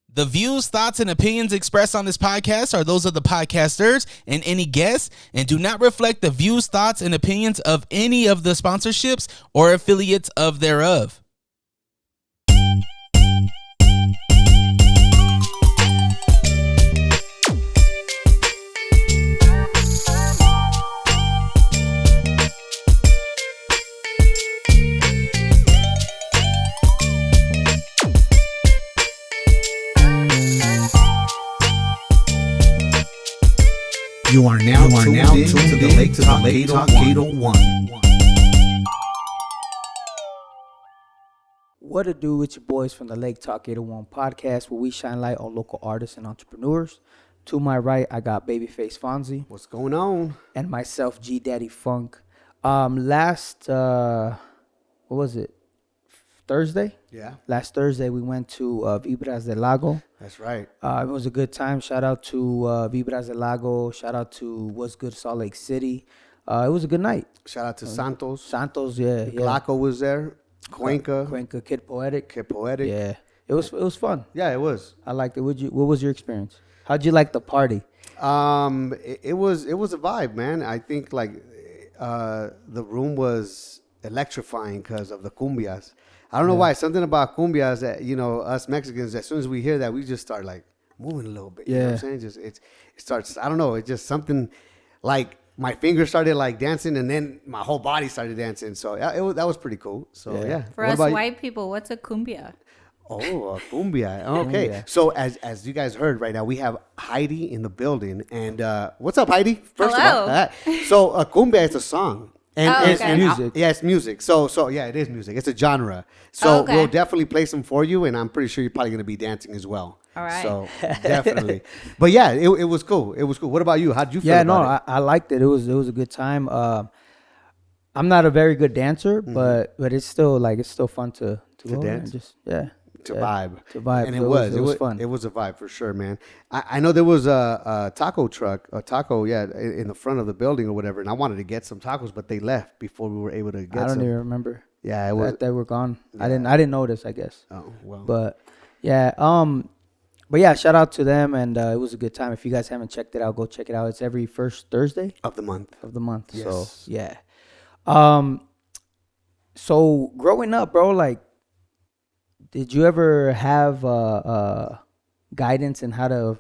The views, thoughts, and opinions expressed on this podcast are those of the podcasters and any guests and do not reflect the views, thoughts, and opinions of any of the sponsorships or affiliates of thereof. You are now tuned to the Lake Talk 801. What to do with your boys from the Lake Talk 801 podcast, where we shine light on local artists and entrepreneurs. To my right, I got Babyface Fonzie. What's going on? And myself, G Daddy Funk. Last Thursday? Yeah. Last Thursday, we went to Vibras del Lago. That's right. It was a good time. Shout out to Vibras del Lago. Shout out to What's Good Salt Lake City. It was a good night. Shout out to Santos. Santos, yeah. Glaco was there. Cuenca, Kid Poetic. Yeah. It was fun. Yeah, it was. I liked it. What was your experience? How'd you like the party? It was a vibe, man. I think the room was electrifying because of the cumbias. I don't know why. Something about cumbias that, us Mexicans, as soon as we hear that, we just start moving a little bit. You know what I'm saying? Just it starts, I don't know, it's just something like my fingers started dancing and then my whole body started dancing. So that was pretty cool. So yeah. For us white people, what's a cumbia? Oh, a cumbia. Okay. Cumbia. So as you guys heard right now, we have Heidi in the building. And what's up, Heidi? First Hello. of all, so a cumbia is a song. And It's music. Yeah, it's music. So yeah, it is music. It's a genre. So we'll definitely play some for you, and I'm pretty sure you're probably going to be dancing as well. All right. So definitely. But yeah, it was cool. It was cool. What about you? How'd you feel about it? I liked it. It was a good time. I'm not a very good dancer, but it's still fun to go dance? and just To vibe. To vibe. And So it was fun. It was a vibe for sure, man. I know there was a taco truck, in the front of the building or whatever, and I wanted to get some tacos, but they left before we were able to get I some. don't even remember. Yeah, it was. That they were gone. Yeah. I didn't notice, I guess. Oh, well. But yeah, but yeah, shout out to them, and it was a good time. If you guys haven't checked it out, go check it out. It's every first Thursday Of the month. Yes. So yeah. So growing up, bro, did you ever have guidance in how to,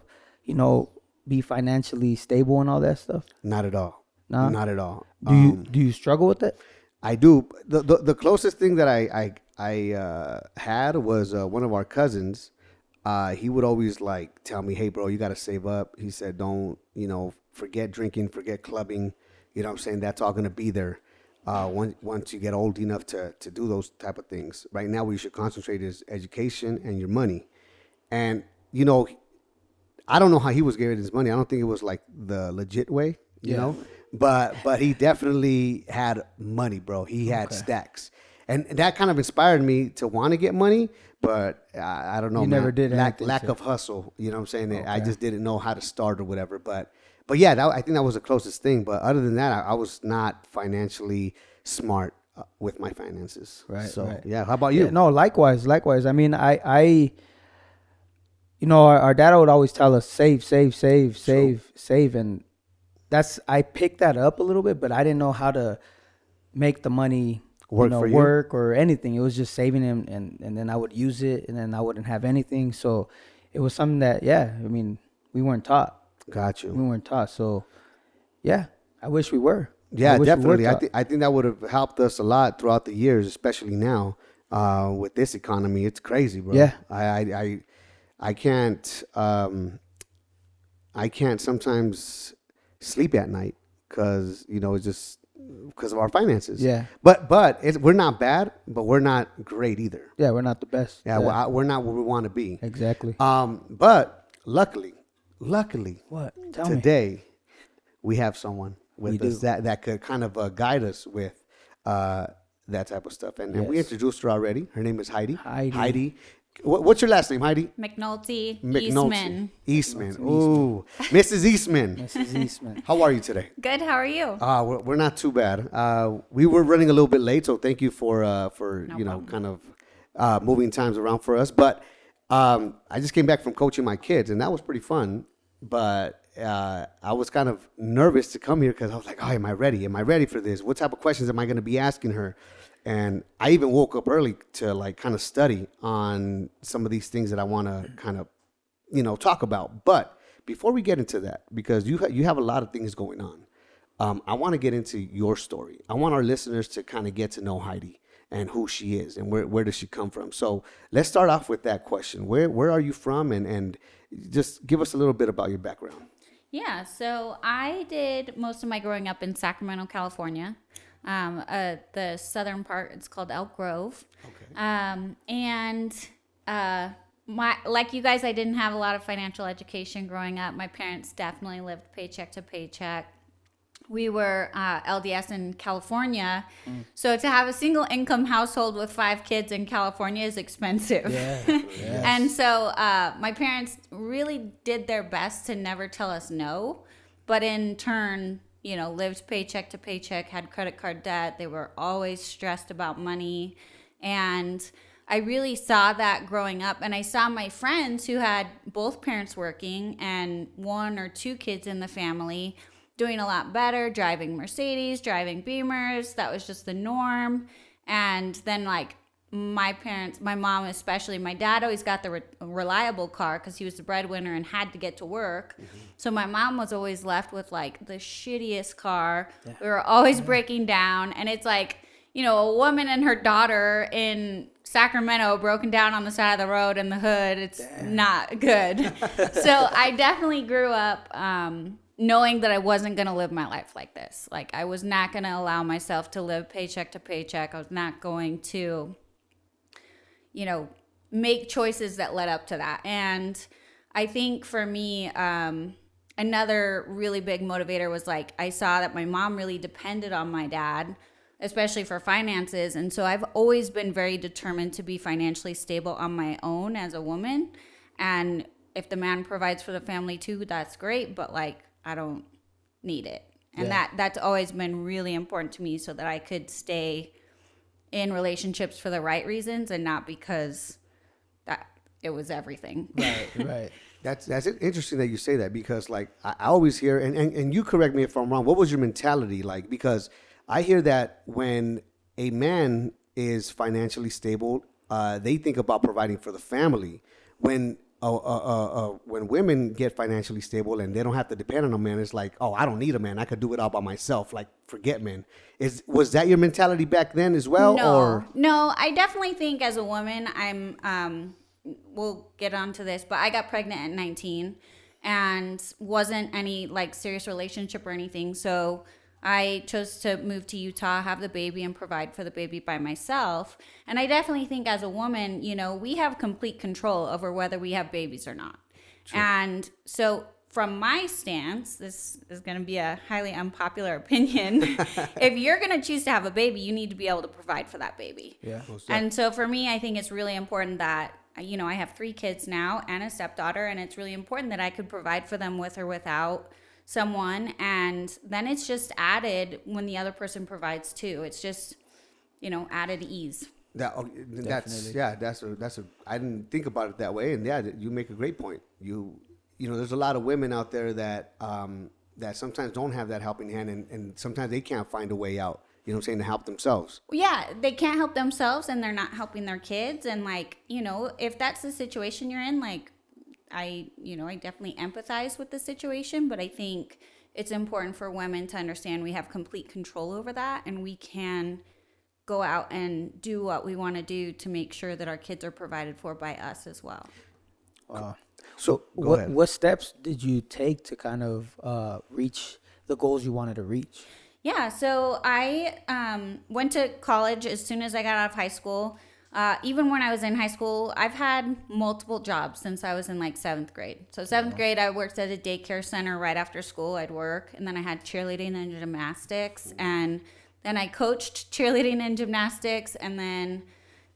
be financially stable and all that stuff? Not at all. No? Not at all. Do you struggle with it? I do. The closest thing that I had was one of our cousins. He would always tell me, "Hey, bro, you got to save up." He said, "Don't forget drinking, forget clubbing. You know what I'm saying? That's all gonna be there once you get old enough to do those type of things. Right now, what you should concentrate is education and your money." And I don't know how he was getting his money. I don't think it was the legit way, you know. But he definitely had money, bro. He had stacks. And that kind of inspired me to want to get money, but I don't know. You never did anything, lack of hustle, you know what I'm saying? Okay. I just didn't know how to start or whatever. But yeah, I think that was the closest thing. But other than that, I was not financially smart with my finances. Right. So, right. yeah. How about you? Yeah, no, likewise. I mean, I our dad would always tell us save, and I picked that up a little bit, but I didn't know how to make the money work or anything. It was just saving him, and then I would use it, and then I wouldn't have anything. So it was something that, we weren't taught. Got you. We weren't taught. So yeah, I wish we were. Yeah, definitely. I think that would have helped us a lot throughout the years, especially now with this economy. It's crazy, bro. Yeah. I can't sometimes sleep at night because it's just because of our finances. Yeah. But we're not bad, but we're not great either. Yeah, we're not the best. Yeah. We're not where we want to be. Exactly. But luckily, What? Tell today we have someone with us that could kind of guide us with that type of stuff. And we introduced her already. Her name is Heidi. Heidi. What's your last name, Heidi? McNulty. Eastman. Ooh, Mrs. Eastman. Mrs. Eastman. How are you today? Good. How are you? We're not too bad. We were running a little bit late, so thank you for problem. kind of moving times around for us. But I just came back from coaching my kids, and that was pretty fun. But I was kind of nervous to come here because I was like, oh, am I ready? Am I ready for this? What type of questions am I going to be asking her? And I even woke up early to like kind of study on some of these things that I want to kind of, talk about. But before we get into that, because you have a lot of things going on, I want to get into your story. I want our listeners to kind of get to know Heidi and who she is and where does she come from. So let's start off with that question. Where are you from? And just give us a little bit about your background. Yeah, so I did most of my growing up in Sacramento, California. The southern part, it's called Elk Grove. Okay. Like you guys, I didn't have a lot of financial education growing up. My parents definitely lived paycheck to paycheck. We were LDS in California, so to have a single income household with 5 kids in California is expensive. Yeah. And so my parents really did their best to never tell us no, but in turn, lived paycheck to paycheck, had credit card debt. They were always stressed about money. And I really saw that growing up. And I saw my friends who had both parents working and 1 or 2 kids in the family doing a lot better, driving Mercedes, driving Beamers. That was just the norm. And then like my parents, my mom especially, my dad always got the reliable car because he was the breadwinner and had to get to work. So my mom was always left with like the shittiest car. We were always breaking down. And it's like, a woman and her daughter in Sacramento broken down on the side of the road in the hood. It's not good. So I definitely grew up knowing that I wasn't going to live my life like this. Like I was not going to allow myself to live paycheck to paycheck. I was not going to, make choices that led up to that. And I think for me, another really big motivator was like, I saw that my mom really depended on my dad, especially for finances. And so I've always been very determined to be financially stable on my own as a woman. And if the man provides for the family too, that's great. But like, I don't need it. And that's always been really important to me so that I could stay in relationships for the right reasons and not because that it was everything. Right. That's interesting that you say that because like I always hear, and you correct me if I'm wrong, what was your mentality like? Because I hear that when a man is financially stable, they think about providing for the family. When women get financially stable and they don't have to depend on a man, it's like, oh, I don't need a man. I could do it all by myself. Like, forget men. Was that your mentality back then as well? No, I definitely think as a woman, we'll get onto this, but I got pregnant at 19 and wasn't any like serious relationship or anything. So I chose to move to Utah, have the baby, and provide for the baby by myself. And I definitely think as a woman, we have complete control over whether we have babies or not. True. And so from my stance, this is going to be a highly unpopular opinion. If you're going to choose to have a baby, you need to be able to provide for that baby. Yeah. And so for me, I think it's really important that, I have 3 kids now and a stepdaughter, and it's really important that I could provide for them with or without someone. And then it's just added when the other person provides too. It's just, added ease. That's I didn't think about it that way. And yeah, you make a great point. There's a lot of women out there that sometimes don't have that helping hand and sometimes they can't find a way out, to help themselves. Yeah, they can't help themselves and they're not helping their kids. And like, if that's the situation you're in, like, I definitely empathize with the situation, but I think it's important for women to understand we have complete control over that and we can go out and do what we want to do to make sure that our kids are provided for by us as well. So what steps did you take to kind of reach the goals you wanted to reach? Yeah, so I went to college as soon as I got out of high school. Even when I was in high school, I've had multiple jobs since I was in like 7th grade. So 7th grade, I worked at a daycare center right after school. I'd work, and then I had cheerleading and gymnastics, and then I coached cheerleading and gymnastics, and then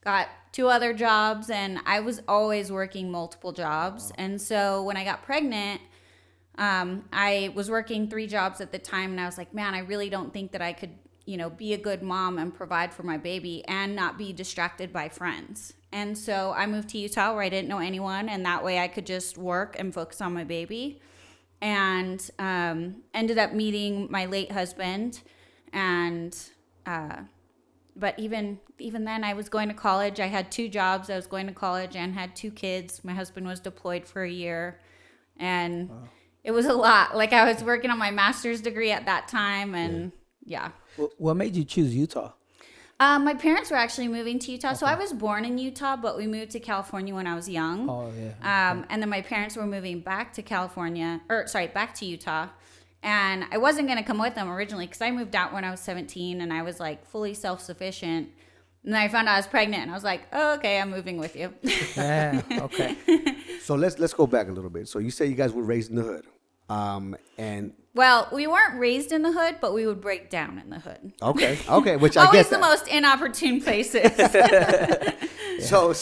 got 2 other jobs, and I was always working multiple jobs. And so when I got pregnant, I was working 3 jobs at the time, and I was like, man, I really don't think that I could, be a good mom and provide for my baby and not be distracted by friends. And so I moved to Utah where I didn't know anyone, and that way I could just work and focus on my baby. And ended up meeting my late husband, and but even then I was going to college. I had 2 jobs. I was going to college and had 2 kids. My husband was deployed for a year, and it was a lot. Like, I was working on my master's degree at that time, and yeah. What made you choose Utah? My parents were actually moving to Utah. So I was born in Utah, but we moved to California when I was young. Oh, yeah. And then my parents were moving back to back to Utah. And I wasn't going to come with them originally because I moved out when I was 17 and I was like fully self-sufficient. And then I found out I was pregnant and I was like, oh, okay, I'm moving with you. Yeah, okay. So let's go back a little bit. So you say you guys were raised in the hood. And well, we weren't raised in the hood, but we would break down in the hood. Okay, which I Always get the that. most inopportune places. So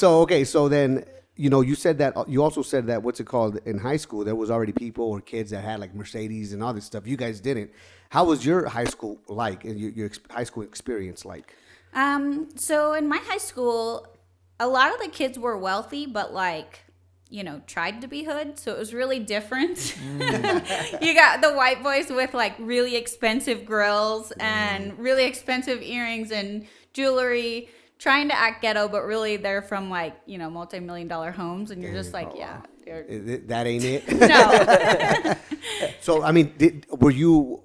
then you said that you also said that what's it called in high school there was already people or kids that had like Mercedes and all this stuff. You guys didn't. How was your high school like and your high school experience like? So in my high school, a lot of the kids were wealthy, but like, tried to be hood. So it was really different. You got the white boys with like really expensive grills and really expensive earrings and jewelry, trying to act ghetto, but really they're from like, multi-million-dollar homes. And you're just like, yeah. That ain't it? No. So, I mean, were you,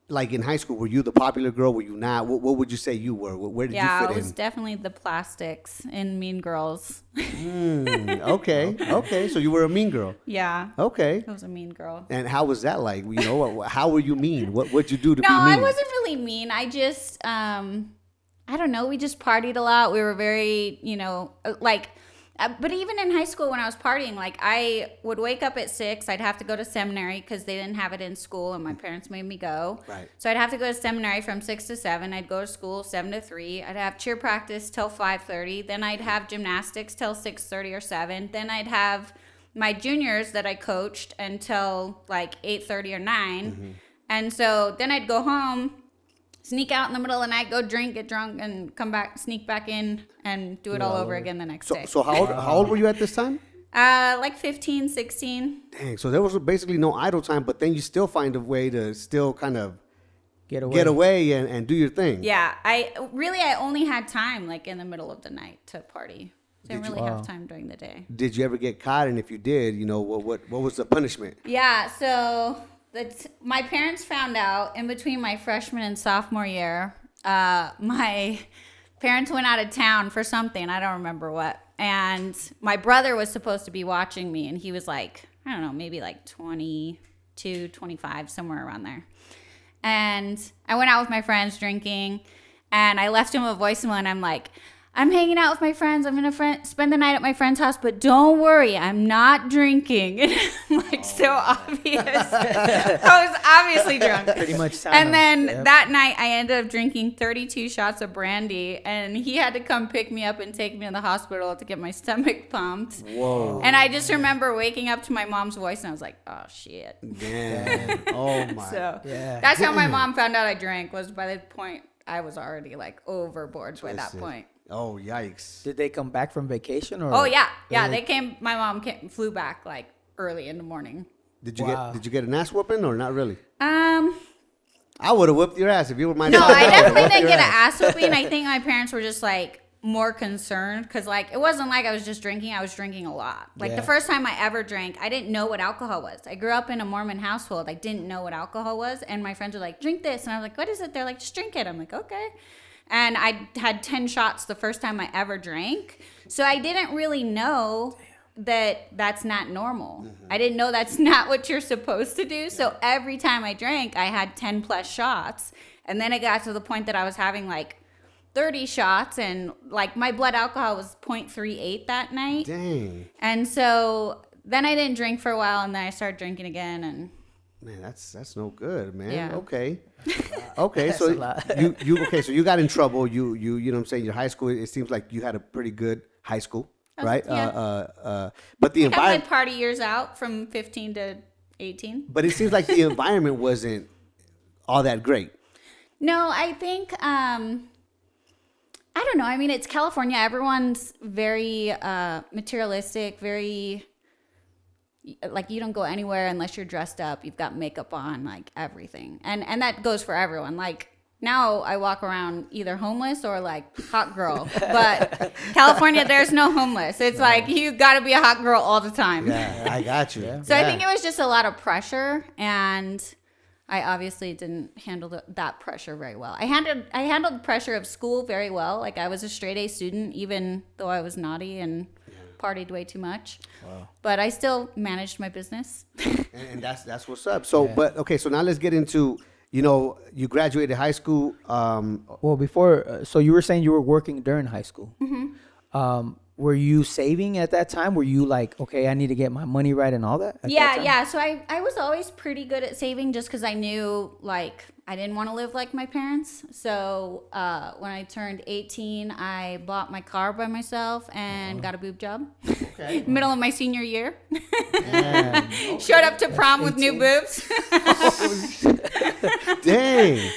like in high school, were you the popular girl? Were you not? What would you say you were? Where did you fit in? Yeah, I was definitely the plastics in Mean Girls. Okay. So you were a mean girl. Yeah. Okay. I was a mean girl. And how was that like? How were you mean? What'd you do to be No, mean? I wasn't really mean. I just, I don't know. We just partied a lot. We were very, but even in high school when I was partying, like I would wake up at 6. I'd have to go to seminary because they didn't have it in school and my parents made me go. Right. So I'd have to go to seminary from 6 to 7. I'd go to school 7 to 3. I'd have cheer practice till 5:30. Then I'd have gymnastics till 6:30 or 7. Then I'd have my juniors that I coached until like 8:30 or 9. Mm-hmm. And so then I'd go home, sneak out in the middle of the night, go drink, get drunk, and come back, sneak back in, and do it all over again the next day. So how old were you at this time? Like 15, 16. Dang, so there was basically no idle time, but then you still find a way to still kind of Get away and do your thing. Yeah, I only had time like in the middle of the night to party. Didn't really have time during the day. Did you ever get caught? And if you did, what was the punishment? Yeah, so my parents found out in between my freshman and sophomore year. My parents went out of town for something. I don't remember what. And my brother was supposed to be watching me. And he was like, I don't know, maybe like 22, 25, somewhere around there. And I went out with my friends drinking. And I left him a voicemail. And I'm like, I'm hanging out with my friends. I'm going to spend the night at my friend's house, but don't worry, I'm not drinking. And I'm like, so obvious. I was obviously drunk. Pretty much. And then that night, I ended up drinking 32 shots of brandy, and he had to come pick me up and take me to the hospital to get my stomach pumped. Whoa. And I just remember waking up to my mom's voice, and I was like, oh, shit. Damn. Oh, my. So Yeah. that's how my mom found out I drank, was by the point I was already like overboard by that point. Oh, yikes. Did they come back from vacation or? Oh yeah. They came. My mom flew back like early in the morning. Did you get an ass whooping or not really? I I would have whooped your ass if you were my No, daughter. I definitely didn't get an ass whooping. I think my parents were just like more concerned because like it wasn't like I was just drinking. I was drinking a lot. Like the first time I ever drank, I didn't know what alcohol was. I grew up in a Mormon household. I didn't know what alcohol was, and my friends were like, "Drink this," and I was like, "What is it?" They're like, "Just drink it." I'm like, "Okay." And I had 10 shots the first time I ever drank. So I didn't really know that that's not normal. Mm-hmm. I didn't know that's not what you're supposed to do. So every time I drank, I had 10 plus shots. And then it got to the point that I was having like 30 shots, and like my blood alcohol was 0.38 that night. Dang. And so then I didn't drink for a while, and then I started drinking again. And man, that's no good, man. Yeah. Okay. So you got in trouble. You know what I'm saying, your high school, it seems like you had a pretty good high school, right? Yeah. But the I got my environment, party years out from 15 to 18. but it seems like the environment wasn't all that great. No, I think I don't know. I mean, it's California. Everyone's very materialistic, very like you don't go anywhere unless you're dressed up. You've got makeup on, like everything. And that goes for everyone. Like now I walk around either homeless or like hot girl. But California, there's no homeless. It's like you got to be a hot girl all the time. Yeah, I got you. So I think it was just a lot of pressure, and I obviously didn't handle that pressure very well. I handled the pressure of school very well. Like I was a straight A student, even though I was naughty and partied way too much. Wow. But I still managed my business. and that's what's up. So, but okay, so now let's get into, you graduated high school. Well, before, so you were saying you were working during high school. Mm-hmm. Were you saving at that time? Were you like, okay, I need to get my money right and all that? Yeah. So I was always pretty good at saving just because I knew like I didn't want to live like my parents. So when I turned 18, I bought my car by myself and got a boob job. Okay. Middle of my senior year. Showed up to prom with new boobs. Dang.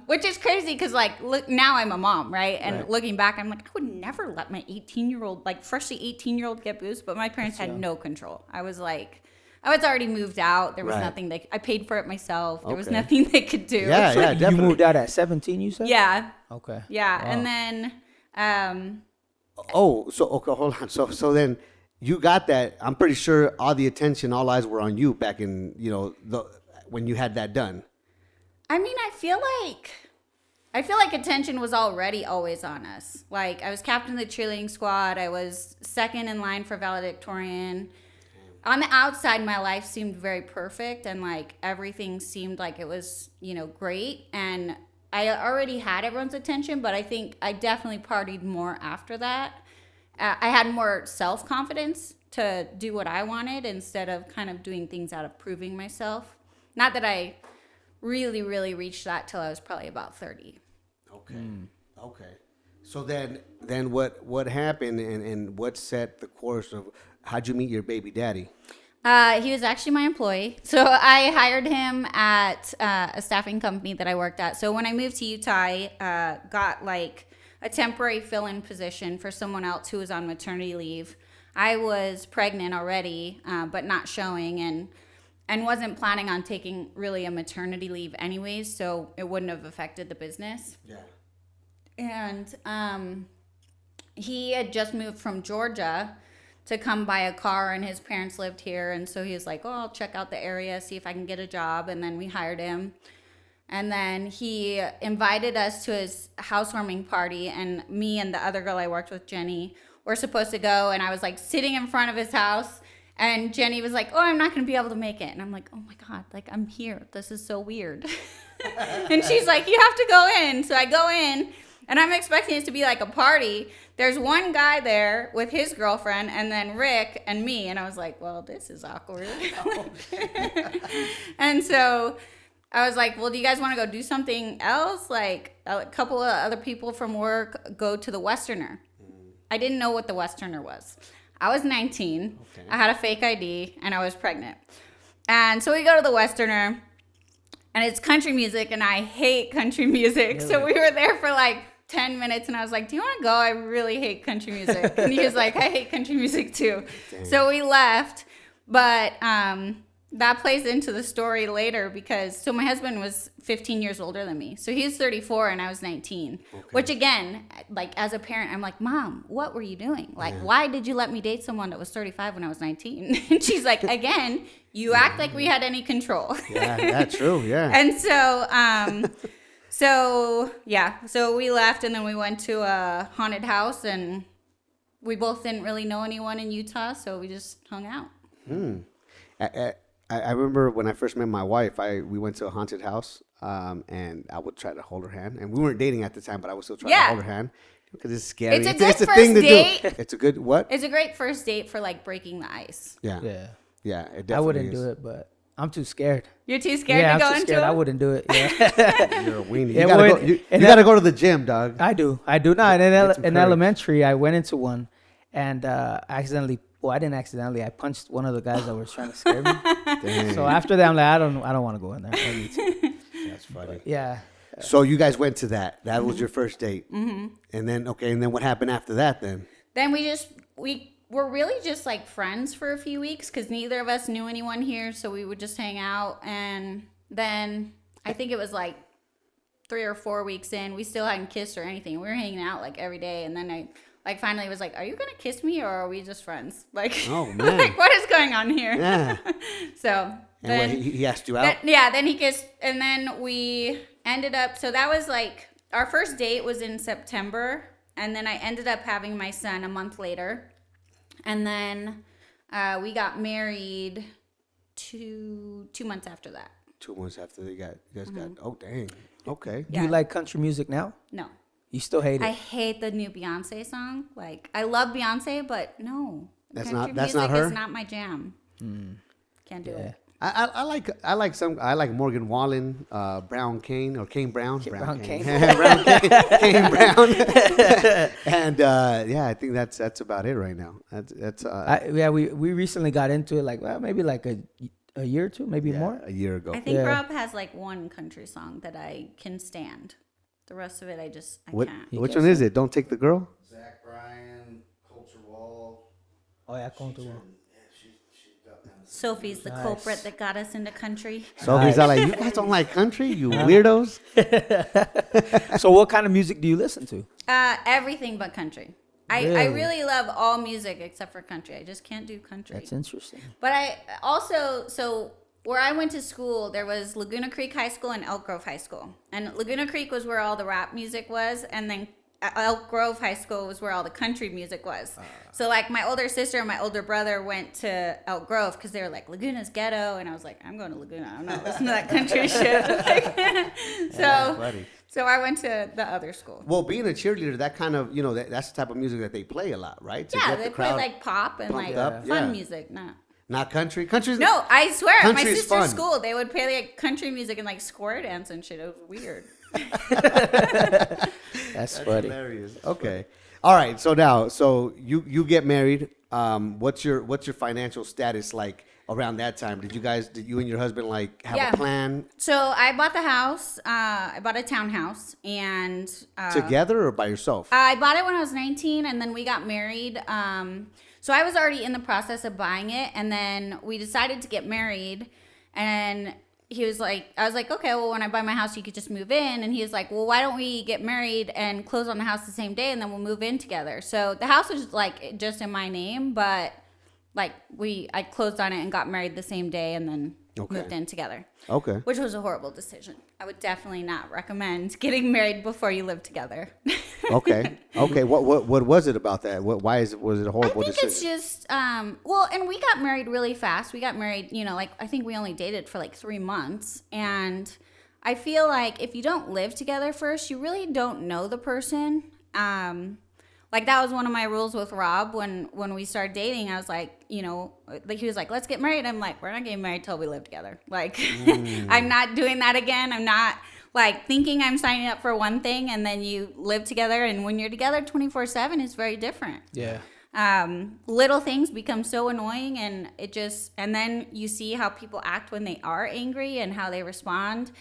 Which is crazy because like look, now I'm a mom, right? And looking back, I'm like, I would never let my 18-year-old, like freshly 18-year-old get boobs, but my parents had no control. I was already moved out. There was nothing I paid for it myself. There was nothing they could do. Yeah, so definitely. You moved out at 17, you said? Yeah. Okay. Yeah. Wow. And then Okay, hold on. So then you got that. I'm pretty sure all the attention, all eyes were on you back in, when you had that done. I mean, I feel like attention was already always on us. Like I was captain of the cheerleading squad. I was second in line for valedictorian. On the outside, my life seemed very perfect, and like everything seemed like it was, great. And I already had everyone's attention, but I think I definitely partied more after that. I had more self-confidence to do what I wanted instead of kind of doing things out of proving myself. Not that I really, really reached that till I was probably about 30. Okay. So then what happened and what set the course of how'd you meet your baby daddy? He was actually my employee. So I hired him at a staffing company that I worked at. So when I moved to Utah, I got like a temporary fill-in position for someone else who was on maternity leave. I was pregnant already, but not showing, and wasn't planning on taking really a maternity leave anyways, so it wouldn't have affected the business. Yeah. And he had just moved from Georgia to come buy a car, and his parents lived here, and so he was like, I'll check out the area, see if I can get a job, and then we hired him. And then he invited us to his housewarming party, and me and the other girl I worked with, Jenny, were supposed to go, and I was like sitting in front of his house. And Jenny was like, I'm not going to be able to make it. And I'm like, oh my God, like I'm here. This is so weird. And she's like, you have to go in. So I go in and I'm expecting it to be like a party. There's one guy there with his girlfriend and then Rick and me. And I was like, well, this is awkward. And so I was like, well, do you guys want to go do something else? Like a couple of other people from work go to the Westerner. I didn't know what the Westerner was. I was 19, I had a fake ID, and I was pregnant. And so we go to the Westerner, and it's country music, and I hate country music. Really? So we were there for like 10 minutes, and I was like, do you want to go? I really hate country music. And he was like, I hate country music too. Dang. So we left, but that plays into the story later because my husband was 15 years older than me. So he was 34 and I was 19, which again, like as a parent, I'm like, Mom, what were you doing? Like, why did you let me date someone that was 35 when I was 19? And she's like, again, you act like we had any control. Yeah, that's true. Yeah. And so we left and then we went to a haunted house and we both didn't really know anyone in Utah. So we just hung out. I remember when I first met my wife, we went to a haunted house, and I would try to hold her hand. And we weren't dating at the time, but I would still try to hold her hand because it's scary. It's a good first date. It's a good what? It's a great first date for like breaking the ice. Yeah. It definitely I wouldn't do it, but I'm too scared. You're too scared to go into it? I wouldn't do it. Yeah. You're a weenie. You gotta go to the gym, dog. I do. No, in elementary, I went into one and accidentally. Well, I didn't accidentally. I punched one of the guys that was trying to scare me. Dang. So after that, I'm like, I don't want to go in there. I need to. That's funny. But yeah. So you guys went to that. That was your first date. Mm-hmm. And then what happened after that then? Then we were really just like friends for a few weeks because neither of us knew anyone here, so we would just hang out. And then I think it was like 3 or 4 weeks in, we still hadn't kissed or anything. We were hanging out like every day, and then I like finally was like, "Are you gonna kiss me, or are we just friends?" Like, oh man, like what is going on here? Yeah. So and then he asked you out. then he kissed, and then we ended up. So that was like our first date was in September, and then I ended up having my son a month later. And then we got married 2 months after that. 2 months after you guys got. Oh dang. Okay. Do you like country music now? No. You still hate it? I hate the new Beyonce song. Like I love Beyonce, but no. That's country not her? It's not my jam. Can't do it. I like Morgan Wallen, Brown Kane or Kane Brown. Brown Kane. Brown Kane Brown. And I think that's about it right now. That's we recently got into it like maybe like a year or two, maybe more. A year ago. I think Rob has like one country song that I can stand. The rest of it I can't. Which one is it? Don't Take the Girl? Zach Bryan, Culture Wall. Oh yeah, Culture Wall. Sophie's the culprit that got us into country. Sophie's like, you guys don't like country, you weirdos. So what kind of music do you listen to? Everything but country. I really love all music except for country. I just can't do country. That's interesting. But I also, so where I went to school, there was Laguna Creek High School and Elk Grove High School. And Laguna Creek was where all the rap music was, and then Elk Grove High School was where all the country music was. So like my older sister and my older brother went to Elk Grove because they were like, Laguna's ghetto, and I was like, I'm going to Laguna. I'm not listening to that country shit. So I went to the other school. Well, being a cheerleader, that kind of, that's the type of music that they play a lot, right? Yeah, they play like pop and like fun music. Not country. Country's no, I swear, at my country is sister's fun. school, they would play like country music and like square dance and shit. It was weird. That's funny. Hilarious. Okay. All right. So you get married. What's your financial status like around that time? Did you and your husband like have a plan? So I bought the house. I bought a townhouse and together or by yourself? I bought it when I was 19, and then we got married. So I was already in the process of buying it, and then we decided to get married, and I was like, okay, well, when I buy my house, you could just move in. And he was like, well, why don't we get married and close on the house the same day, and then we'll move in together. So the house was like just in my name, but like I closed on it and got married the same day, and then moved in together. Okay. Which was a horrible decision. I would definitely not recommend getting married before you live together. Okay. What was it about that? Was it a horrible decision? I think it's just and we got married really fast. We got married, like I think we only dated for like 3 months, and I feel like if you don't live together first, you really don't know the person. Like that was one of my rules with Rob when we started dating. I was like, he was like, let's get married. I'm like, we're not getting married till we live together. Like, I'm not doing that again. I'm not like thinking I'm signing up for one thing and then you live together. And when you're together 24/7, it's very different. Yeah. Little things become so annoying, and and then you see how people act when they are angry and how they respond.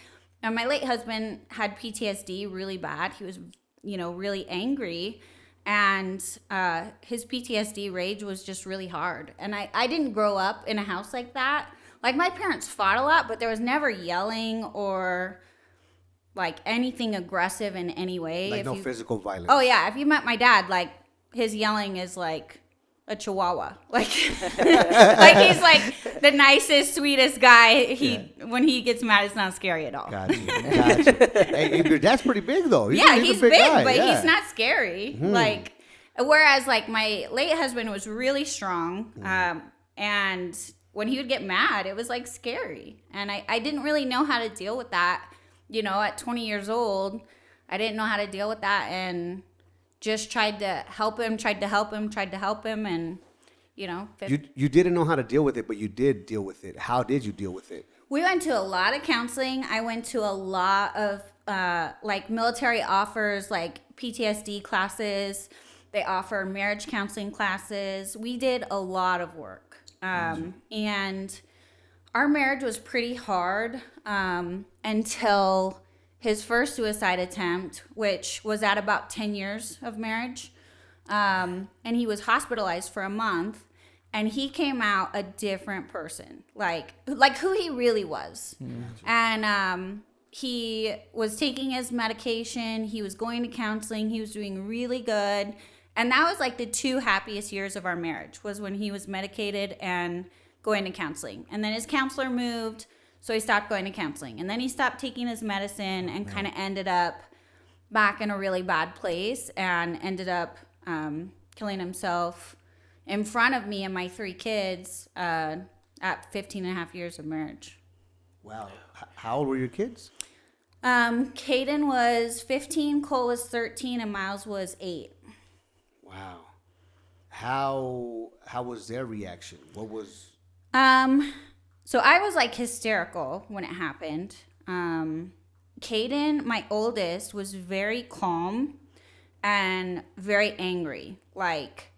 And my late husband had PTSD really bad. He was, really angry. And his PTSD rage was just really hard. And I didn't grow up in a house like that. Like my parents fought a lot, but there was never yelling or like anything aggressive in any way. Like no physical violence. Oh yeah, if you met my dad, like his yelling is like a chihuahua. Like like he's like the nicest, sweetest guy. When he gets mad, it's not scary at all. Gotcha. Hey, your dad's pretty big though. He's big guy. But he's not scary. Like whereas like my late husband was really strong, and when he would get mad, it was like scary, and I didn't really know how to deal with that. At 20 years old, I didn't know how to deal with that, and just tried to help him, and You didn't know how to deal with it, but you did deal with it. How did you deal with it? We went to a lot of counseling. I went to a lot of like military offers, like PTSD classes. They offer marriage counseling classes. We did a lot of work, and our marriage was pretty hard until his first suicide attempt, which was at about 10 years of marriage. And he was hospitalized for a month, and he came out a different person, like who he really was. And he was taking his medication. He was going to counseling. He was doing really good. And that was like the 2 happiest years of our marriage, was when he was medicated and going to counseling. And then his counselor moved, so he stopped going to counseling. And then he stopped taking his medicine and kind of ended up back in a really bad place and ended up killing himself in front of me and my 3 kids at 15 and a half years of marriage. Wow. How old were your kids? Caden was 15, Cole was 13, and Miles was 8. Wow. How was their reaction? What was... So I was like hysterical when it happened. Caden, my oldest, was very calm and very angry. Like,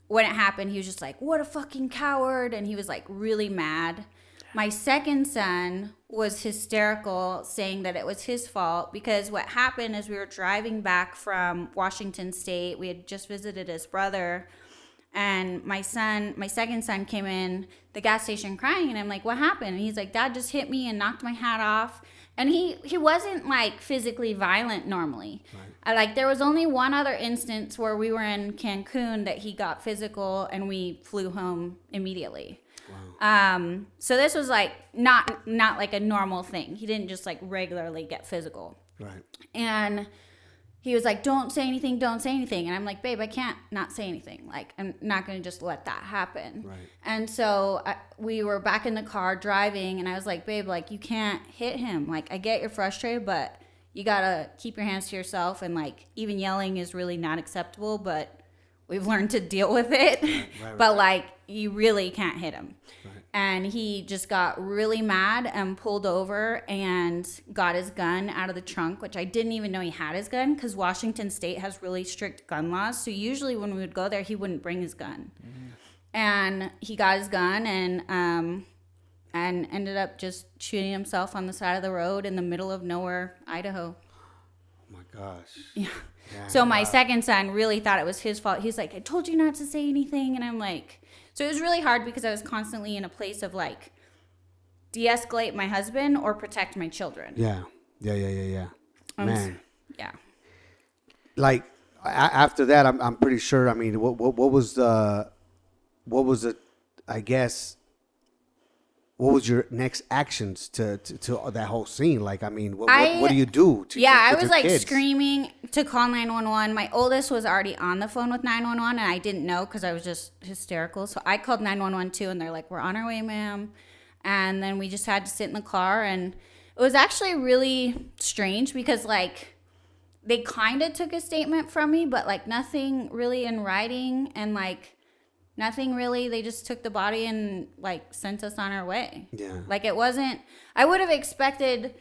when it happened, he was just like, what a fucking coward. And he was like really mad. My second son was hysterical, saying that it was his fault, because what happened is we were driving back from Washington State. We had just visited his brother. And my second son came in the gas station crying, and I'm like, what happened? And he's like, Dad just hit me and knocked my hat off. And he wasn't like physically violent normally. Right. There was only one other instance where we were in Cancun that he got physical, and we flew home immediately. Wow. So this was like not like a normal thing. He didn't just like regularly get physical. Right. And he was like, don't say anything. And I'm like, babe, I can't not say anything. Like, I'm not going to just let that happen. Right. And so we were back in the car driving, and I was like, babe, like, you can't hit him. Like, I get you're frustrated, but you got to keep your hands to yourself. And like, even yelling is really not acceptable, but we've learned to deal with it. Right. But like, you really can't hit him. Right. And he just got really mad and pulled over and got his gun out of the trunk, which I didn't even know he had his gun, because Washington State has really strict gun laws. So usually when we would go there, he wouldn't bring his gun. Mm-hmm. And he got his gun and ended up just shooting himself on the side of the road in the middle of nowhere, Idaho. Oh my gosh. Yeah. So my second son really thought it was his fault. He's like, I told you not to say anything. And I'm like, so it was really hard, because I was constantly in a place of like, de-escalate my husband or protect my children. Yeah. Man. Yeah. Like after that, I'm pretty sure. I mean, what was the, I guess, what was your next actions to that whole scene? Like, I mean, what do you do? I was like kids? Screaming to call 911. My oldest was already on the phone with 911, and I didn't know because I was just hysterical. So I called 911 too, and they're like, we're on our way, ma'am. And then we just had to sit in the car, and it was actually really strange because like they kind of took a statement from me, but like nothing really in writing, and like nothing really. They just took the body and like sent us on our way. Yeah. Like it wasn't, I would have expected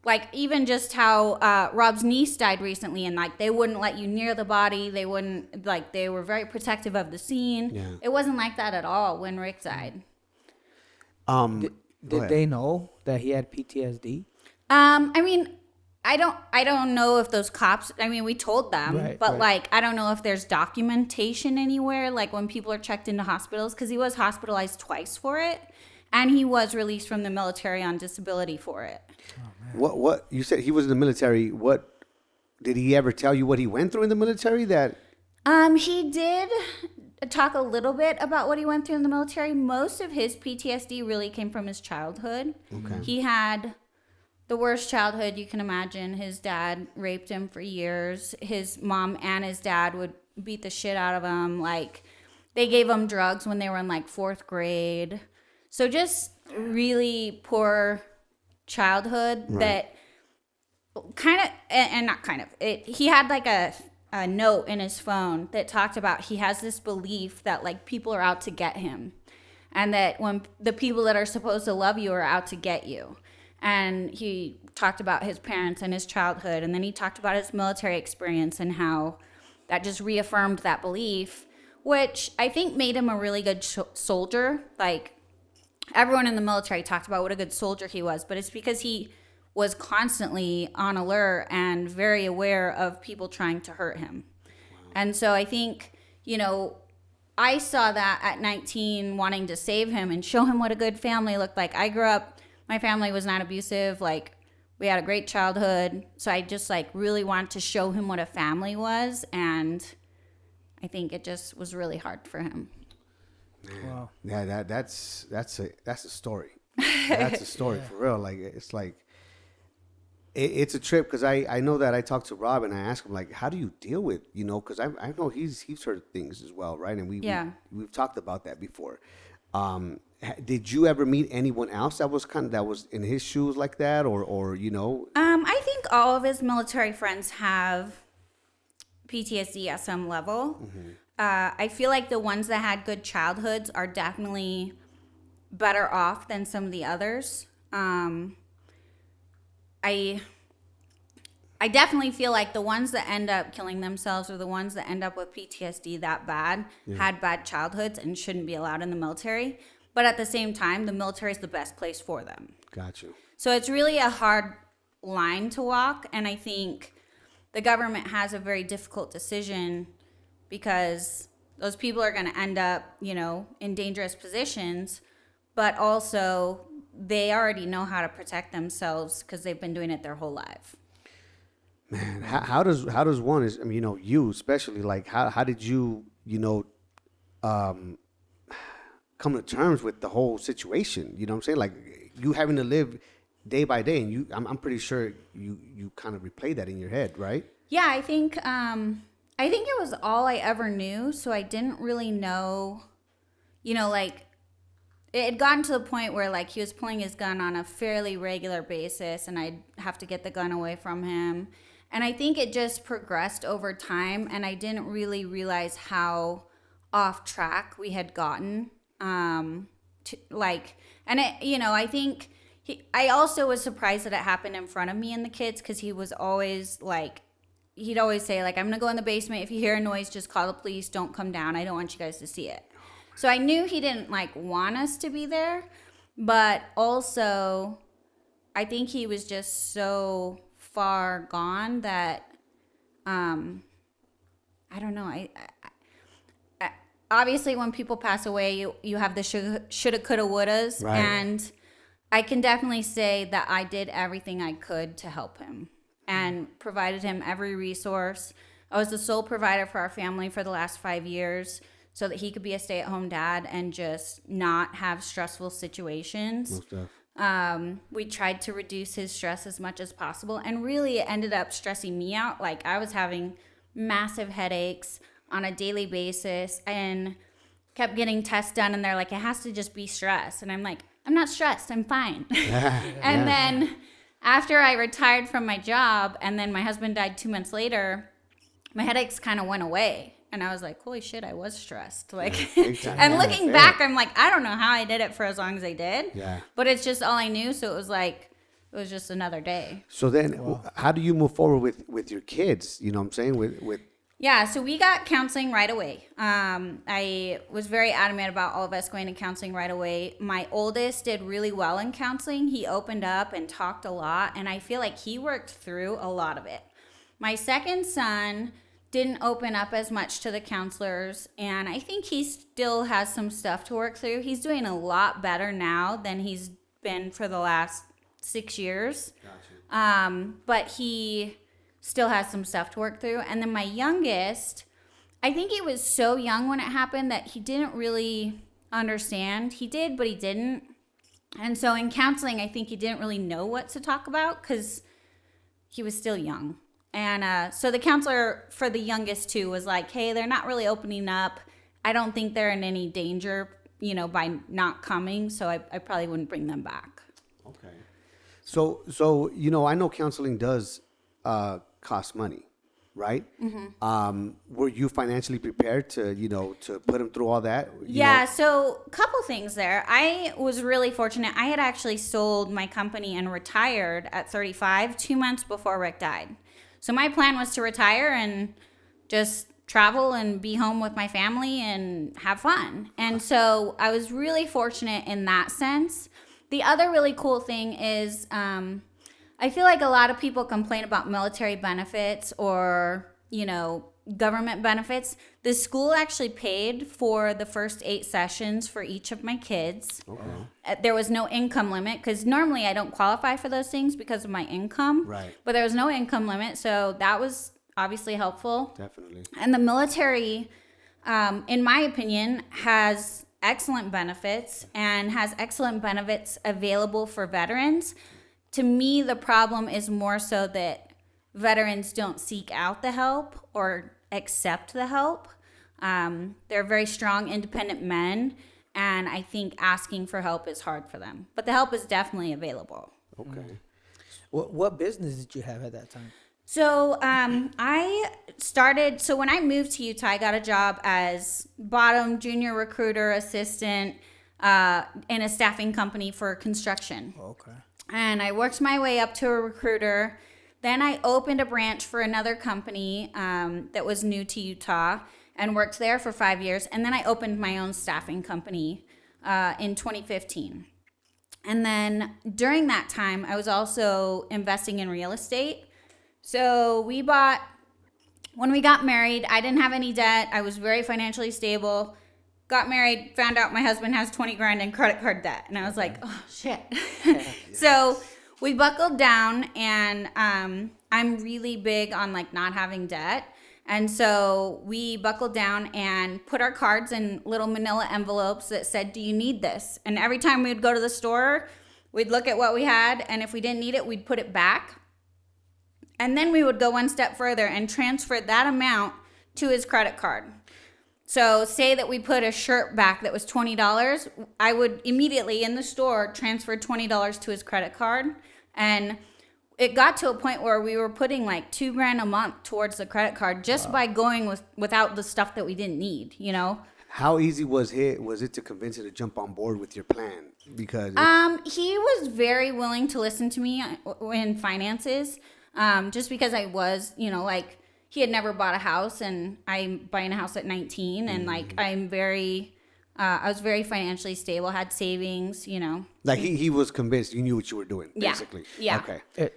like even just how Rob's niece died recently, and like they wouldn't let you near the body. They wouldn't, like, they were very protective of the scene. Yeah. It wasn't like that at all when Rick died. Did they know that he had PTSD? I mean, I don't know if those cops, I mean, we told them, but like, I don't know if there's documentation anywhere, like when people are checked into hospitals, because he was hospitalized twice for it, and he was released from the military on disability for it. Oh, what you said he was in the military? What did he ever tell you what he went through in the military? That he did talk a little bit about what he went through in the military. Most of his PTSD really came from his childhood. Okay. He had the worst childhood you can imagine. His dad raped him for years. His mom and his dad would beat the shit out of him. Like, they gave him drugs when they were in like 4th grade. So just really poor childhood that kind of, and not kind of, he had like a note in his phone that talked about he has this belief that like people are out to get him, and that when the people that are supposed to love you are out to get you. And he talked about his parents and his childhood, and then he talked about his military experience and how that just reaffirmed that belief, which I think made him a really good soldier. Like, everyone in the military talked about what a good soldier he was, but it's because he was constantly on alert and very aware of people trying to hurt him. And so I think, I saw that at 19, wanting to save him and show him what a good family looked like. I grew up, my family was not abusive. Like, we had a great childhood. So I just really wanted to show him what a family was. And I think it just was really hard for him. Man. Wow. Yeah, that's a story. That's a story for real. Like, it's like, it's a trip, because I know that I talked to Rob and I asked him, like, how do you deal with, because I know he's heard things as well, right? And we've talked about that before. Did you ever meet anyone else that was in his shoes like that, or I think all of his military friends have PTSD at some level. Mm-hmm. I feel like the ones that had good childhoods are definitely better off than some of the others. I definitely feel like the ones that end up killing themselves, or the ones that end up with PTSD that bad, had bad childhoods and shouldn't be allowed in the military. But at the same time, the military is the best place for them. Got you. So it's really a hard line to walk. And I think the government has a very difficult decision, because those people are going to end up, in dangerous positions, but also they already know how to protect themselves because they've been doing it their whole life. Man, how does one you especially, like, how did you come to terms with the whole situation? You know what I'm saying? Like, you having to live day by day, and I'm pretty sure you kind of replay that in your head, right? Yeah, I think it was all I ever knew, so I didn't really know, it had gotten to the point where, he was pulling his gun on a fairly regular basis, and I'd have to get the gun away from him. And I think it just progressed over time, and I didn't really realize how off track we had gotten. I think I also was surprised that it happened in front of me and the kids, because he was always he'd always say, I'm going to go in the basement. If you hear a noise, just call the police. Don't come down. I don't want you guys to see it. So I knew he didn't want us to be there, but also I think he was just so far gone that I don't know. I obviously, when people pass away, you have the shoulda, coulda, wouldas, right. And I can definitely say that I did everything I could to help him and provided him every resource. I was the sole provider for our family for the last 5 years, so that he could be a stay-at-home dad and just not have stressful situations. We tried to reduce his stress as much as possible, and really it ended up stressing me out. I was having massive headaches on a daily basis and kept getting tests done, and they're like, it has to just be stress. And I'm like, I'm not stressed, I'm fine. And then after I retired from my job, and then my husband died 2 months later, my headaches kind of went away. And I was like, holy shit, I was stressed. And looking back, I'm like, I don't know how I did it for as long as I did. Yeah. But it's just all I knew. So it was just another day. So then how do you move forward with your kids? You know what I'm saying? With Yeah, so we got counseling right away. I was very adamant about all of us going to counseling right away. My oldest did really well in counseling. He opened up and talked a lot. And I feel like he worked through a lot of it. My second son didn't open up as much to the counselors, and I think he still has some stuff to work through. He's doing a lot better now than he's been for the last 6 years. Gotcha. But he still has some stuff to work through. And then my youngest, I think he was so young when it happened that he didn't really understand. He did, but he didn't. And so in counseling, I think he didn't really know what to talk about because he was still young. And so the counselor for the youngest two was like, hey, they're not really opening up. I don't think they're in any danger, by not coming. So I probably wouldn't bring them back. Okay. So I know counseling does cost money, right? Mm-hmm. Were you financially prepared to put them through all that? Yeah. So a couple things there. I was really fortunate. I had actually sold my company and retired at 35, 2 months before Rick died. So my plan was to retire and just travel and be home with my family and have fun. And so I was really fortunate in that sense. The other really cool thing is I I feel like a lot of people complain about military benefits or, government benefits. The school actually paid for the first 8 sessions for each of my kids. Okay. There was no income limit because normally I don't qualify for those things because of my income. Right. But there was no income limit, so that was obviously helpful. Definitely. And the military, in my opinion, has excellent benefits and has excellent benefits available for veterans. To me, the problem is more so that veterans don't seek out the help or accept the help. They're very strong, independent men, and I think asking for help is hard for them. But the help is definitely available. Okay. What business did you have at that time? So when I moved to Utah, I got a job as bottom junior recruiter assistant in a staffing company for construction. Okay. And I worked my way up to a recruiter. Then I opened a branch for another company that was new to Utah and worked there for 5 years. And then I opened my own staffing company in 2015. And then during that time, I was also investing in real estate. So when we got married, I didn't have any debt. I was very financially stable. Got married, found out my husband has 20 grand in credit card debt. And I was like, oh, shit. So we buckled down, and I'm really big on not having debt. And so we buckled down and put our cards in little manila envelopes that said, do you need this? And every time we would go to the store, we'd look at what we had. And if we didn't need it, we'd put it back. And then we would go one step further and transfer that amount to his credit card. So say that we put a shirt back that was $20, I would immediately in the store transfer $20 to his credit card. And it got to a point where we were putting $2 grand a month towards the credit card just by going without the stuff that we didn't need, How easy was it to convince him to jump on board with your plan? Because he was very willing to listen to me in finances, just because I was, he had never bought a house, and I'm buying a house at 19, and I was very financially stable, had savings, he was convinced you knew what you were doing, basically. Yeah. Okay.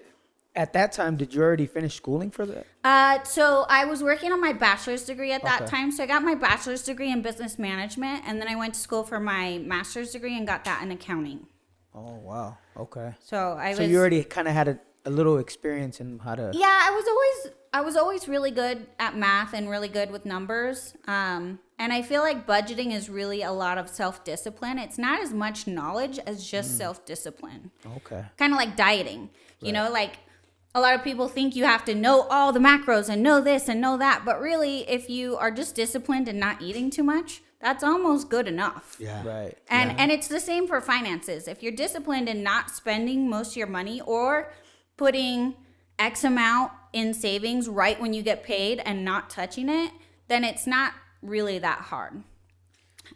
At that time, did you already finish schooling for that? So I was working on my bachelor's degree at that time. So I got my bachelor's degree in business management, and then I went to school for my master's degree and got that in accounting. Oh, wow. Okay. So you already kind of had a little experience in how to... Yeah, I was always really good at math and really good with numbers. And I feel like budgeting is really a lot of self-discipline. It's not as much knowledge as just self-discipline. Okay. Kind of like dieting. Right. A lot of people think you have to know all the macros and know this and know that. But really, if you are just disciplined and not eating too much, that's almost good enough. Yeah. Right. And it's the same for finances. If you're disciplined in not spending most of your money or putting X amount in savings right when you get paid and not touching it, then it's not really that hard.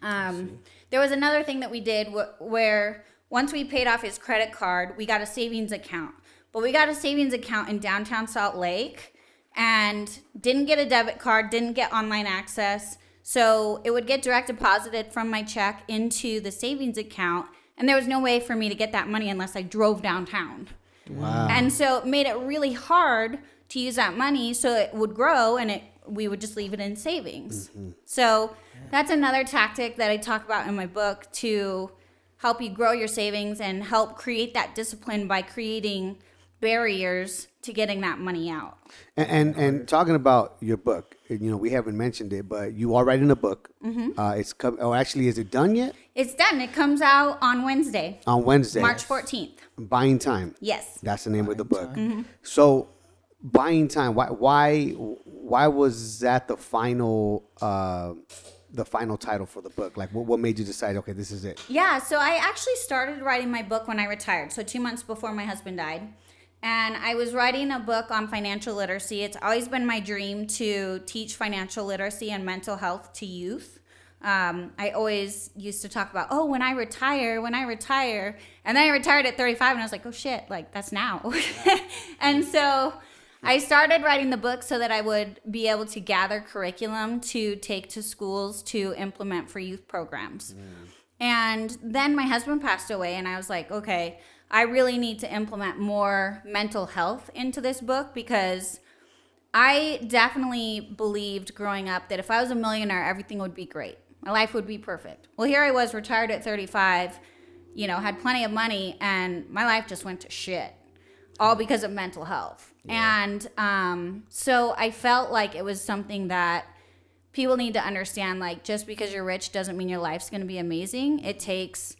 There was another thing that we did where once we paid off his credit card, we got a savings account. But we got a savings account in downtown Salt Lake and didn't get a debit card, didn't get online access. So it would get direct deposited from my check into the savings account. And there was no way for me to get that money unless I drove downtown. Wow. And so it made it really hard to use that money so it would grow, and we would just leave it in savings. Mm-hmm. So that's another tactic that I talk about in my book to help you grow your savings and help create that discipline by creating barriers to getting that money out. And talking about your book, we haven't mentioned it, but you are writing a book. Mm-hmm. Actually, is it done yet? It's done. It comes out on Wednesday. On Wednesday. March 14th. Buying Time. Yes. That's the name of the book. Mm-hmm. So, Buying Time. Why was that the final title for the book? What made you decide? Okay, this is it. Yeah. So I actually started writing my book when I retired. So 2 months before my husband died. And I was writing a book on financial literacy. It's always been my dream to teach financial literacy and mental health to youth. I always used to talk about, when I retire. And then I retired at 35 and I was like, oh shit, that's now. And so I started writing the book so that I would be able to gather curriculum to take to schools to implement for youth programs. And then my husband passed away and I was like, okay, I really need to implement more mental health into this book, because I definitely believed growing up that if I was a millionaire, everything would be great. My life would be perfect. Well, here I was, retired at 35, had plenty of money, and my life just went to shit, all because of mental health. Yeah. And so I felt like it was something that people need to understand, like, just because you're rich doesn't mean your life's going to be amazing. It takes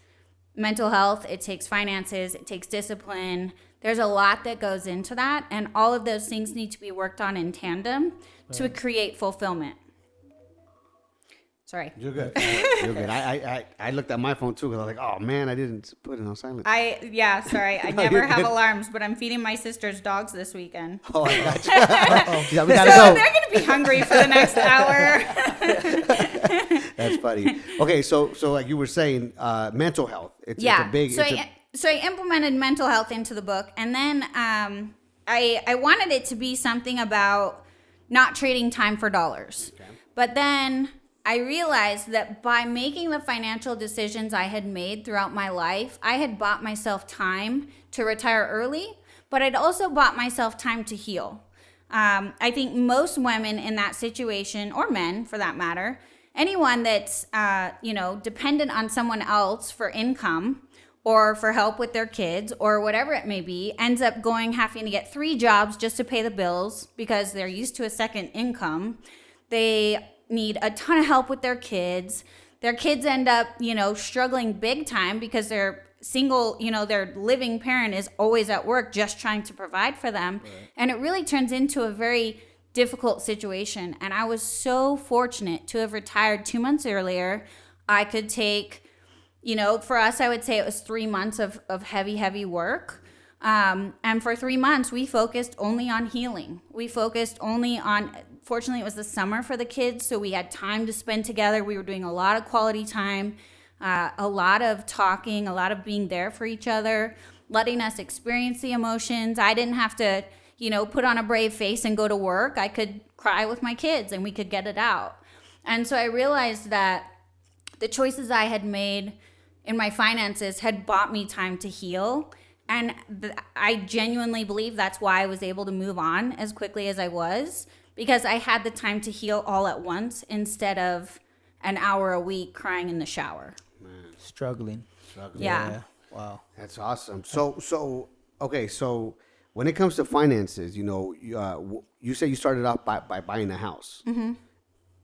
mental health, it takes finances, it takes discipline. There's a lot that goes into that, and all of those things need to be worked on in tandem to create fulfillment. Sorry. You're good. You're good. I looked at my phone too, because I was like, oh man, I didn't put it on silent. Sorry. I never have alarms, but I'm feeding my sister's dogs this weekend. Oh, I got you. Yeah, we gotta so go. they're going to be hungry for the next hour. That's funny. Okay, so like you were saying, mental health. It's a big. So I implemented mental health into the book, and then I wanted it to be something about not trading time for dollars. Okay. But then I realized that by making the financial decisions I had made throughout my life, I had bought myself time to retire early, but I'd also bought myself time to heal. I think most women in that situation, or men for that matter, anyone that's dependent on someone else for income or for help with their kids or whatever it may be, ends up having to get 3 jobs just to pay the bills because they're used to a second income. They need a ton of help with their kids. Their kids end up, struggling big time because they're single, their living parent is always at work just trying to provide for them. Right. And it really turns into a very difficult situation. And I was so fortunate to have retired 2 months earlier. I could take, for us, I would say it was 3 months of heavy work. And for 3 months, we focused only on healing. We focused only on, fortunately, it was the summer for the kids, so we had time to spend together. We were doing a lot of quality time, a lot of talking, a lot of being there for each other, letting us experience the emotions. I didn't have to, put on a brave face and go to work. I could cry with my kids and we could get it out. And so I realized that the choices I had made in my finances had bought me time to heal. And I genuinely believe that's why I was able to move on as quickly as I was, because I had the time to heal all at once instead of an hour a week crying in the shower. Man. Struggling. Yeah. Wow. That's awesome. So when it comes to finances, you say you started off by buying a house. Mm-hmm.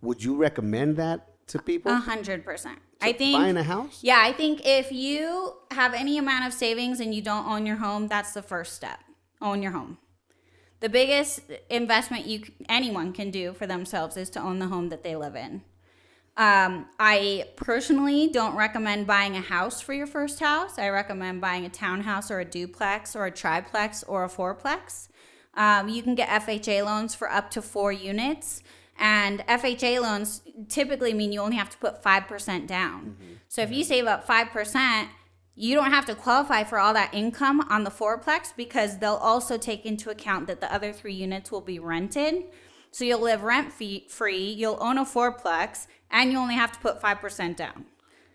Would you recommend that to people? 100%. I think buying a house? Yeah, I think if you have any amount of savings and you don't own your home, that's the first step. Own your home. The biggest investment anyone can do for themselves is to own the home that they live in. I personally don't recommend buying a house for your first house. I recommend buying a townhouse or a duplex or a triplex or a fourplex. You can get FHA loans for up to 4 units. And FHA loans typically mean you only have to put 5% down. Mm-hmm. So if you save up 5%, you don't have to qualify for all that income on the fourplex, because they'll also take into account that the other 3 units will be rented. So you'll live rent free, you'll own a fourplex, and you only have to put 5% down.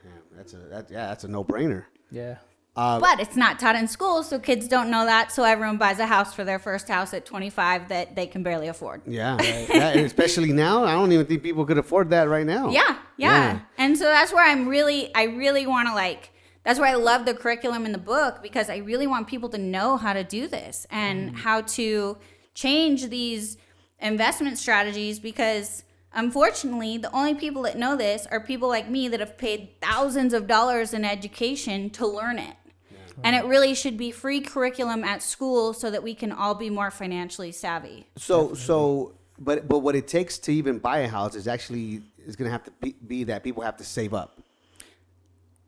Yeah, that's a no-brainer. Yeah. But it's not taught in school, so kids don't know that. So everyone buys a house for their first house at 25 that they can barely afford. Yeah, especially now. I don't even think people could afford that right now. Yeah. And so that's where I really want to that's why I love the curriculum in the book, because I really want people to know how to do this and how to change these investment strategies, because unfortunately, the only people that know this are people like me that have paid thousands of dollars in education to learn it. And it really should be free curriculum at school so that we can all be more financially savvy. But what it takes to even buy a house is going to have to be that people have to save up.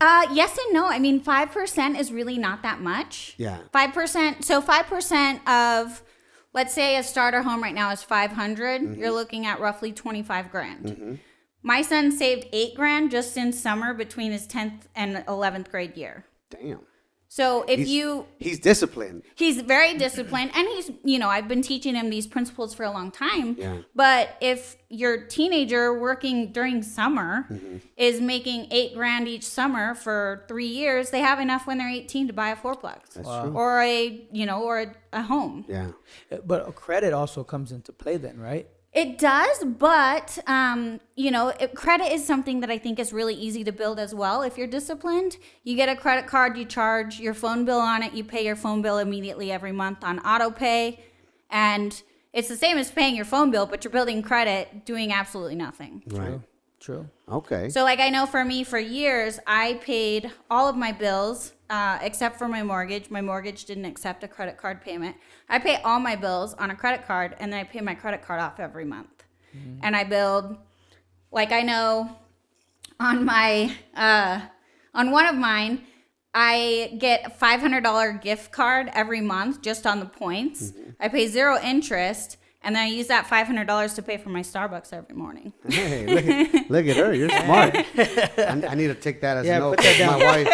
Yes and no. I mean, 5% is really not that much. Yeah. 5%. So 5% of, let's say a starter home right now is $500. Mm-hmm. You're looking at roughly $25,000. Mm-hmm. My son saved $8,000 just in summer between his 10th and 11th grade year. Damn. So if he's disciplined. he's very disciplined, and he's, I've been teaching him these principles for a long time. Yeah. But if your teenager working during summer is making $8,000 each summer for 3 years, they have enough when they're 18 to buy a fourplex. That's true. Or a home. Yeah. But credit also comes into play then, right? It does, but credit is something that I think is really easy to build as well. If you're disciplined, you get a credit card, you charge your phone bill on it, you pay your phone bill immediately every month on auto pay, and it's the same as paying your phone bill, but you're building credit doing absolutely nothing. Right. True. Okay. So I know for me, for years, I paid all of my bills except for my mortgage. My mortgage didn't accept a credit card payment. I pay all my bills on a credit card, and then I pay my credit card off every month. And I build, I know on my on one of mine, I get a $500 gift card every month just on the points. I pay 0 interest. And then I use that $500 to pay for my Starbucks every morning. Hey, look at her. You're smart. I need to take that as a note. put that down. My wife.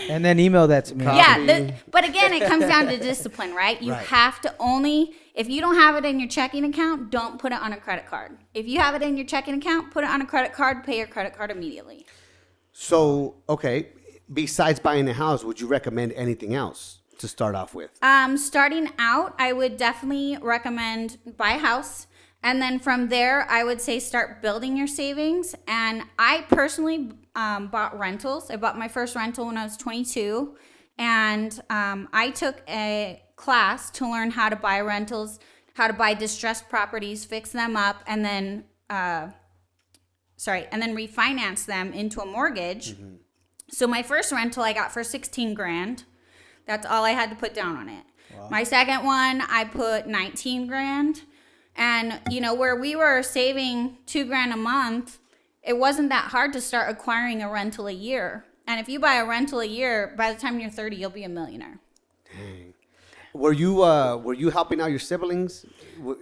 And then email that to me. Yeah, but again, it comes down to discipline, right? You have to if you don't have it in your checking account, don't put it on a credit card. If you have it in your checking account, put it on a credit card, pay your credit card immediately. So, okay, besides buying a house, would you recommend anything else to start off with? Starting out, I would definitely recommend buy a house. And then from there, I would say start building your savings. And I personally bought rentals. I bought my first rental when I was 22. And I took a class to learn how to buy rentals, how to buy distressed properties, fix them up, and then refinance them into a mortgage. So my first rental I got for $16,000. That's all I had to put down on it. Wow. My second one, I put $19,000. And, where we were saving $2,000 a month, it wasn't that hard to start acquiring a rental a year. And if you buy a rental a year, by the time you're 30, you'll be a millionaire. Dang. Were you helping out your siblings?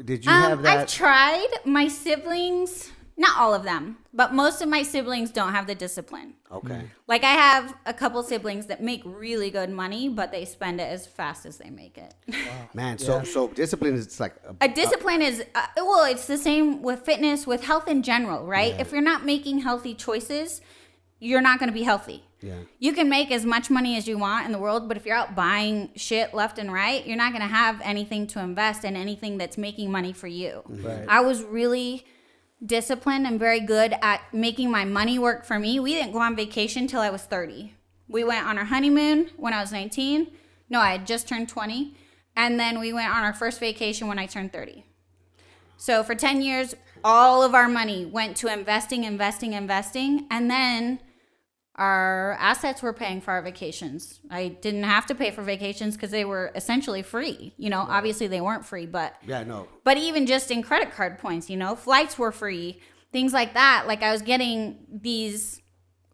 Did you have that? I've tried. My siblings, not all of them, but most of my siblings don't have the discipline. Okay. I have a couple siblings that make really good money, but they spend it as fast as they make it. Wow. Man, so discipline is like a discipline is it's the same with fitness, with health in general, right? Yeah. If you're not making healthy choices, you're not going to be healthy. Yeah. You can make as much money as you want in the world, but if you're out buying shit left and right, you're not going to have anything to invest in, anything that's making money for you. Right. I was really disciplined and very good at making my money work for me. We didn't go on vacation till I was 30. We went on our honeymoon when I was 19. No, I had just turned 20. And then we went on our first vacation when I turned 30. So for 10 years, all of our money went to investing. And then our assets were paying for our vacations. I didn't have to pay for vacations because they were essentially free. Obviously they weren't free, but But even just in credit card points, flights were free, things like that. I was getting these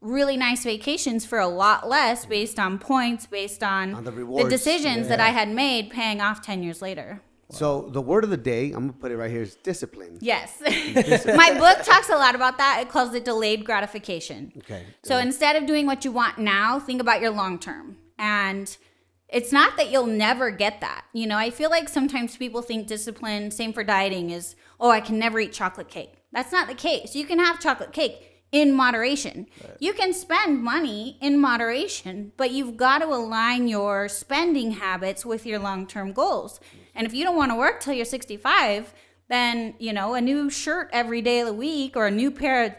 really nice vacations for a lot less based on points, based on the decisions that I had made, paying off 10 years later. So the word of the day, I'm going to put it right here, is discipline. Yes. My book talks a lot about that. It calls it delayed gratification. Okay. So instead of doing what you want now, think about your long term. And it's not that you'll never get that. I feel like sometimes people think discipline, same for dieting, is, I can never eat chocolate cake. That's not the case. You can have chocolate cake in moderation. Right. You can spend money in moderation, but you've got to align your spending habits with your long-term goals. And if you don't want to work till you're 65, then, a new shirt every day of the week or a new pair of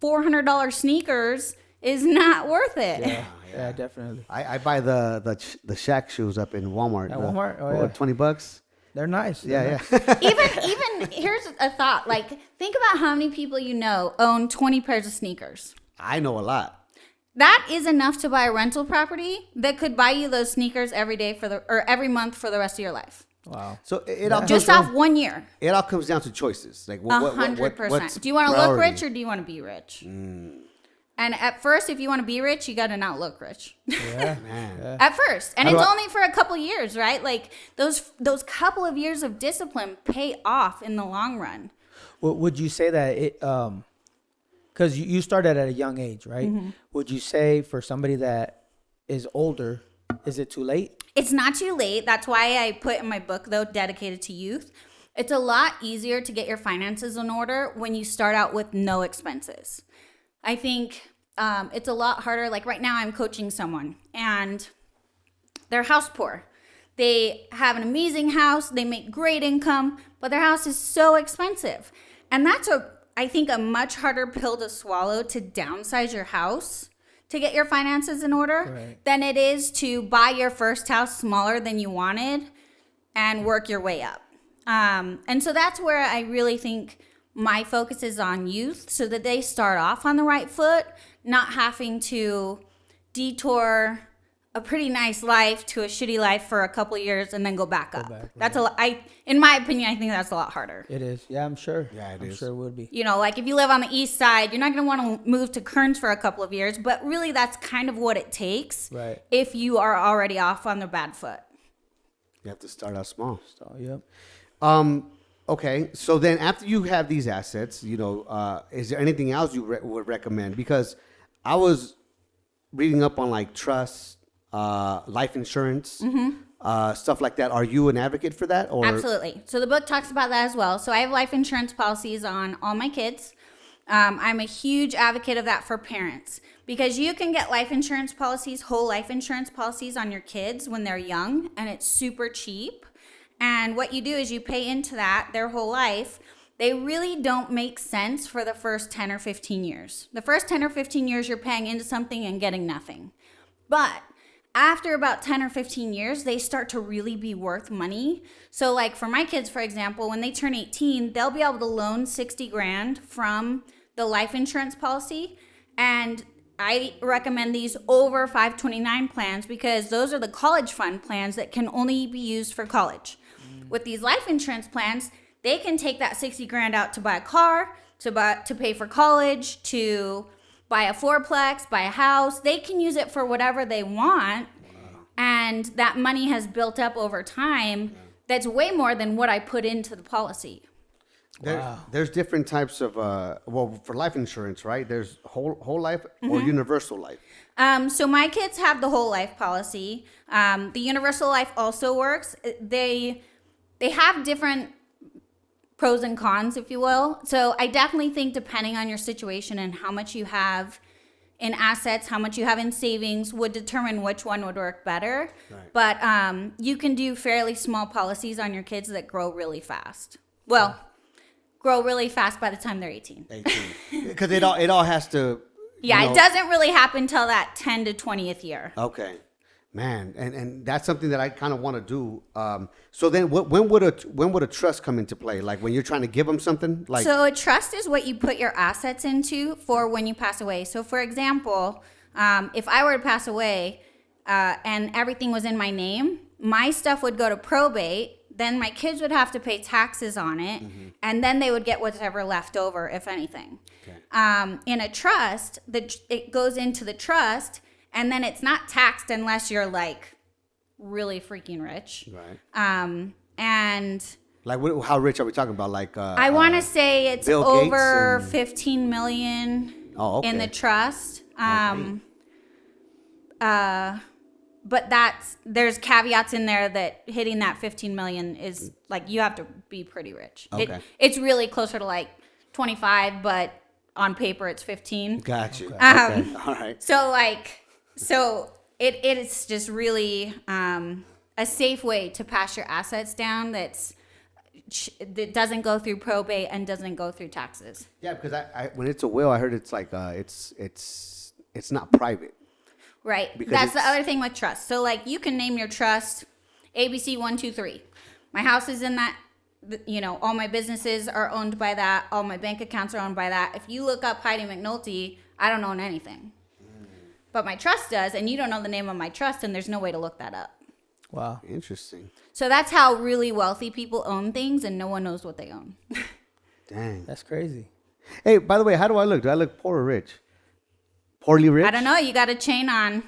$400 sneakers is not worth it. Yeah, definitely. I buy the Shaq shoes up in Walmart. At Walmart? Oh, yeah. $20. They're nice. Yeah. Even here's a thought. Think about how many people own 20 pairs of sneakers. I know a lot. That is enough to buy a rental property that could buy you those sneakers every day every month for the rest of your life. Wow. So it all just off 1 year. It all comes down to choices. 100%. Do you want to look rich or do you want to be rich? And at first, if you want to be rich, you got to not look rich. Yeah, man. At first. And it's only for a couple years, right? Those couple of years of discipline pay off in the long run. Well, would you say that it, because you started at a young age, right? Mm-hmm. Would you say for somebody that is older Is it too late? It's not too late. That's why I put in my book, though, dedicated to youth. It's a lot easier to get your finances in order when you start out with no expenses. I think it's a lot harder. Like right now, I'm coaching someone and they're house poor. They have an amazing house. They make great income, but their house is so expensive. And that's I think a much harder pill to swallow to downsize your house to get your finances in order than it is to buy your first house smaller than you wanted and work your way up. And so that's where I really think my focus is on youth so that they start off on the right foot, not having to detour a pretty nice life to a shitty life for a couple of years and then go back up. That's a lot. In my opinion, I think that's a lot harder. It is. Yeah, I'm sure. Yeah, I'm sure it would be. You know, like if you live on the east side, you're not going to want to move to Kearns for a couple of years, but really that's kind of what it takes if you are already off on the bad foot. You have to start out small. So, yep. Okay, so then after you have these assets, you know, is there anything else you would recommend? Because I was reading up on like trusts, life insurance, stuff like that. Are you an advocate for that? Or Absolutely. So the book talks about that as well. So I have life insurance policies on all my kids. I'm a huge advocate of that for parents because you can get life insurance policies, whole life insurance policies on your kids when they're young, and it's super cheap. And what you do is you pay into that their whole life. They really don't make sense for the first 10 or 15 years. The first 10 or 15 years, you're paying into something and getting nothing. But after about 10 or 15 years, they start to really be worth money. So like for my kids, for example, when they turn 18, they'll be able to loan 60 grand from the life insurance policy. And I recommend these over 529 plans because those are the college fund plans that can only be used for college. With these life insurance plans, they can take that 60 grand out to buy a car, to pay for college, to buy a fourplex, buy a house. They can use it for whatever they want. And that money has built up over time. That's way more than what I put into the policy. There's different types of, for life insurance, right? There's whole life or universal life. So my kids have the whole life policy. The universal life also works. They have different pros and cons, if you will. So I definitely think depending on your situation and how much you have in assets, how much you have in savings would determine which one would work better. Right. But you can do fairly small policies on your kids that grow really fast. Well, grow really fast by the time they're 18. 18. Because it all has to... Yeah, it doesn't really happen till that 10 to 20th year. Okay. Man, and that's something that I kind of want to do. So then, when would a trust come into play? Like when you're trying to give them something? Like so, a trust is what you put your assets into for when you pass away. So, for example, if I were to pass away and everything was in my name, my stuff would go to probate. Then my kids would have to pay taxes on it, and then they would get whatever left over, if anything. Okay. In a trust, it goes into the trust. And then it's not taxed unless you're like really freaking rich. Right. And like how rich are we talking about? Like I want to say it's Bill over Gates 15 million in the trust. But there's caveats in there that hitting that 15 million is like you have to be pretty rich. Okay. It's really closer to like 25, but on paper it's 15. Got you. Okay. All right. So it is just really a safe way to pass your assets down that doesn't go through probate and doesn't go through taxes. Yeah, because I when it's a will, I heard it's like it's not private. Right. That's the other thing with trust. So like you can name your trust ABC 123. My house is in that. All my businesses are owned by that. All my bank accounts are owned by that. If you look up Heidi McNulty, I don't own anything. But my trust does, and you don't know the name of my trust, and there's no way to look that up. Wow. Interesting. So that's how really wealthy people own things, and no one knows what they own. Dang. That's crazy. Hey, by the way, how do I look? Do I look poor or rich? Poorly rich? I don't know. You got a chain on.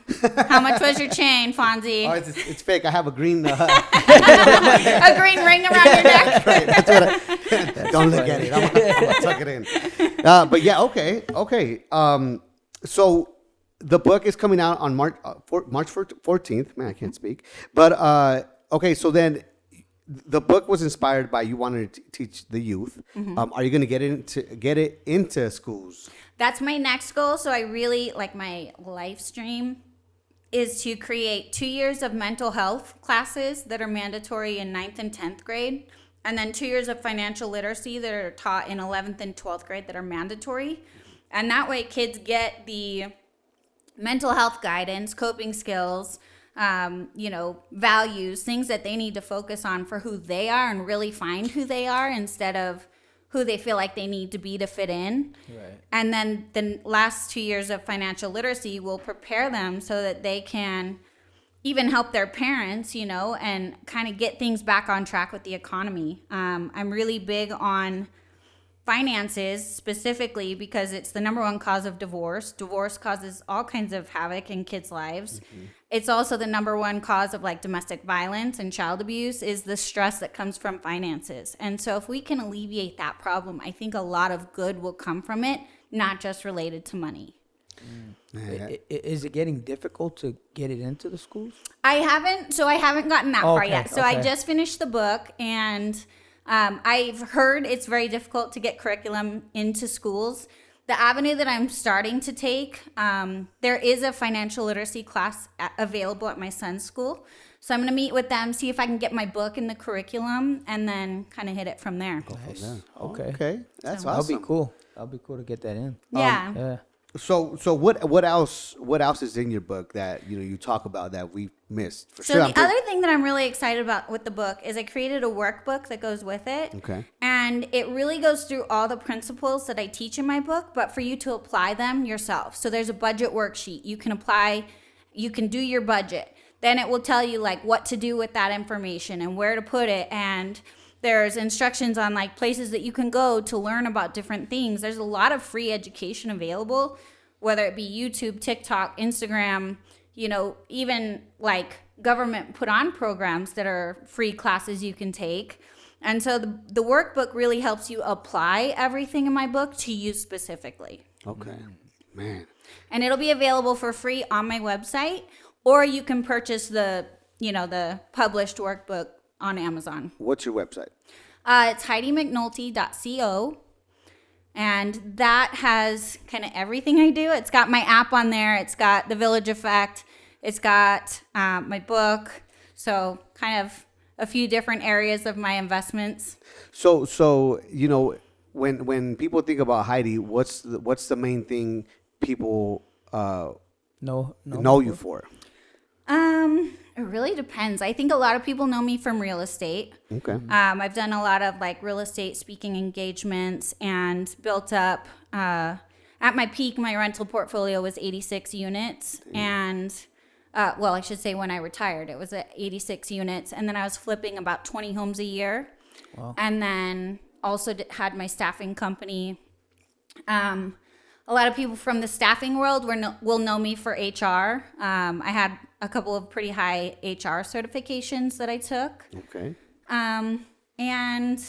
How much was your chain, Fonzie? Oh, it's fake. I have a green... a green ring around your neck? Right, that's what don't look at it. I'm gonna tuck it in. But yeah, okay. So the book is coming out on March 14th. Man, I can't speak. But okay, so then the book was inspired by you wanted to teach the youth. Are you going to get it into schools? That's my next goal. So I really like my life stream is to create 2 years of mental health classes that are mandatory in 9th and 10th grade, and then 2 years of financial literacy that are taught in 11th and 12th grade that are mandatory. And that way kids get the mental health guidance, coping skills, values, things that they need to focus on for who they are and really find who they are instead of who they feel like they need to be to fit in. Right. And then the last 2 years of financial literacy will prepare them so that they can even help their parents, and kind of get things back on track with the economy. I'm really big on finances specifically because it's the number one cause of divorce. Divorce causes all kinds of havoc in kids' lives. It's also the number one cause of like domestic violence and child abuse is the stress that comes from finances. And so if we can alleviate that problem, I think a lot of good will come from it, not just related to money. Is it getting difficult to get it into the schools? I haven't gotten that far Okay, yet. So I okay. just finished the book, and I've heard it's very difficult to get curriculum into schools. The avenue that I'm starting to take, there is a financial literacy class available at my son's school. So I'm going to meet with them, see if I can get my book in the curriculum, and then kind of hit it from there. Nice. Yeah. Okay. Okay, that's That'll awesome. be cool. That'll be cool to get that in. Yeah. Yeah. So what else is in your book that you talk about that we missed? For So sure. the other thing that I'm really excited about with the book is I created a workbook that goes with it. Okay. And it really goes through all the principles that I teach in my book, but for you to apply them yourself. So there's a budget worksheet. You can do your budget. Then it will tell you like what to do with that information and where to put it. And there's instructions on like places that you can go to learn about different things. There's a lot of free education available, whether it be YouTube, TikTok, Instagram, even like government put on programs that are free classes you can take. And so the workbook really helps you apply everything in my book to you specifically. Okay, man. And it'll be available for free on my website, or you can purchase the published workbook on Amazon. What's your website? It's HeidiMcNulty.co. And that has kind of everything I do. It's got my app on there. It's got the Village Effect. It's got my book. So kind of a few different areas of my investments. So when people think about Heidi, what's the main thing people No. know you for? It really depends. I think a lot of people know me from real estate. Okay. I've done a lot of like real estate speaking engagements and built up. At my peak, my rental portfolio was 86 units. And, I should say when I retired, it was at 86 units. And then I was flipping about 20 homes a year. Wow. And then also had my staffing company. A lot of people from the staffing world will know me for HR. I had a couple of pretty high HR certifications that I took. Okay. And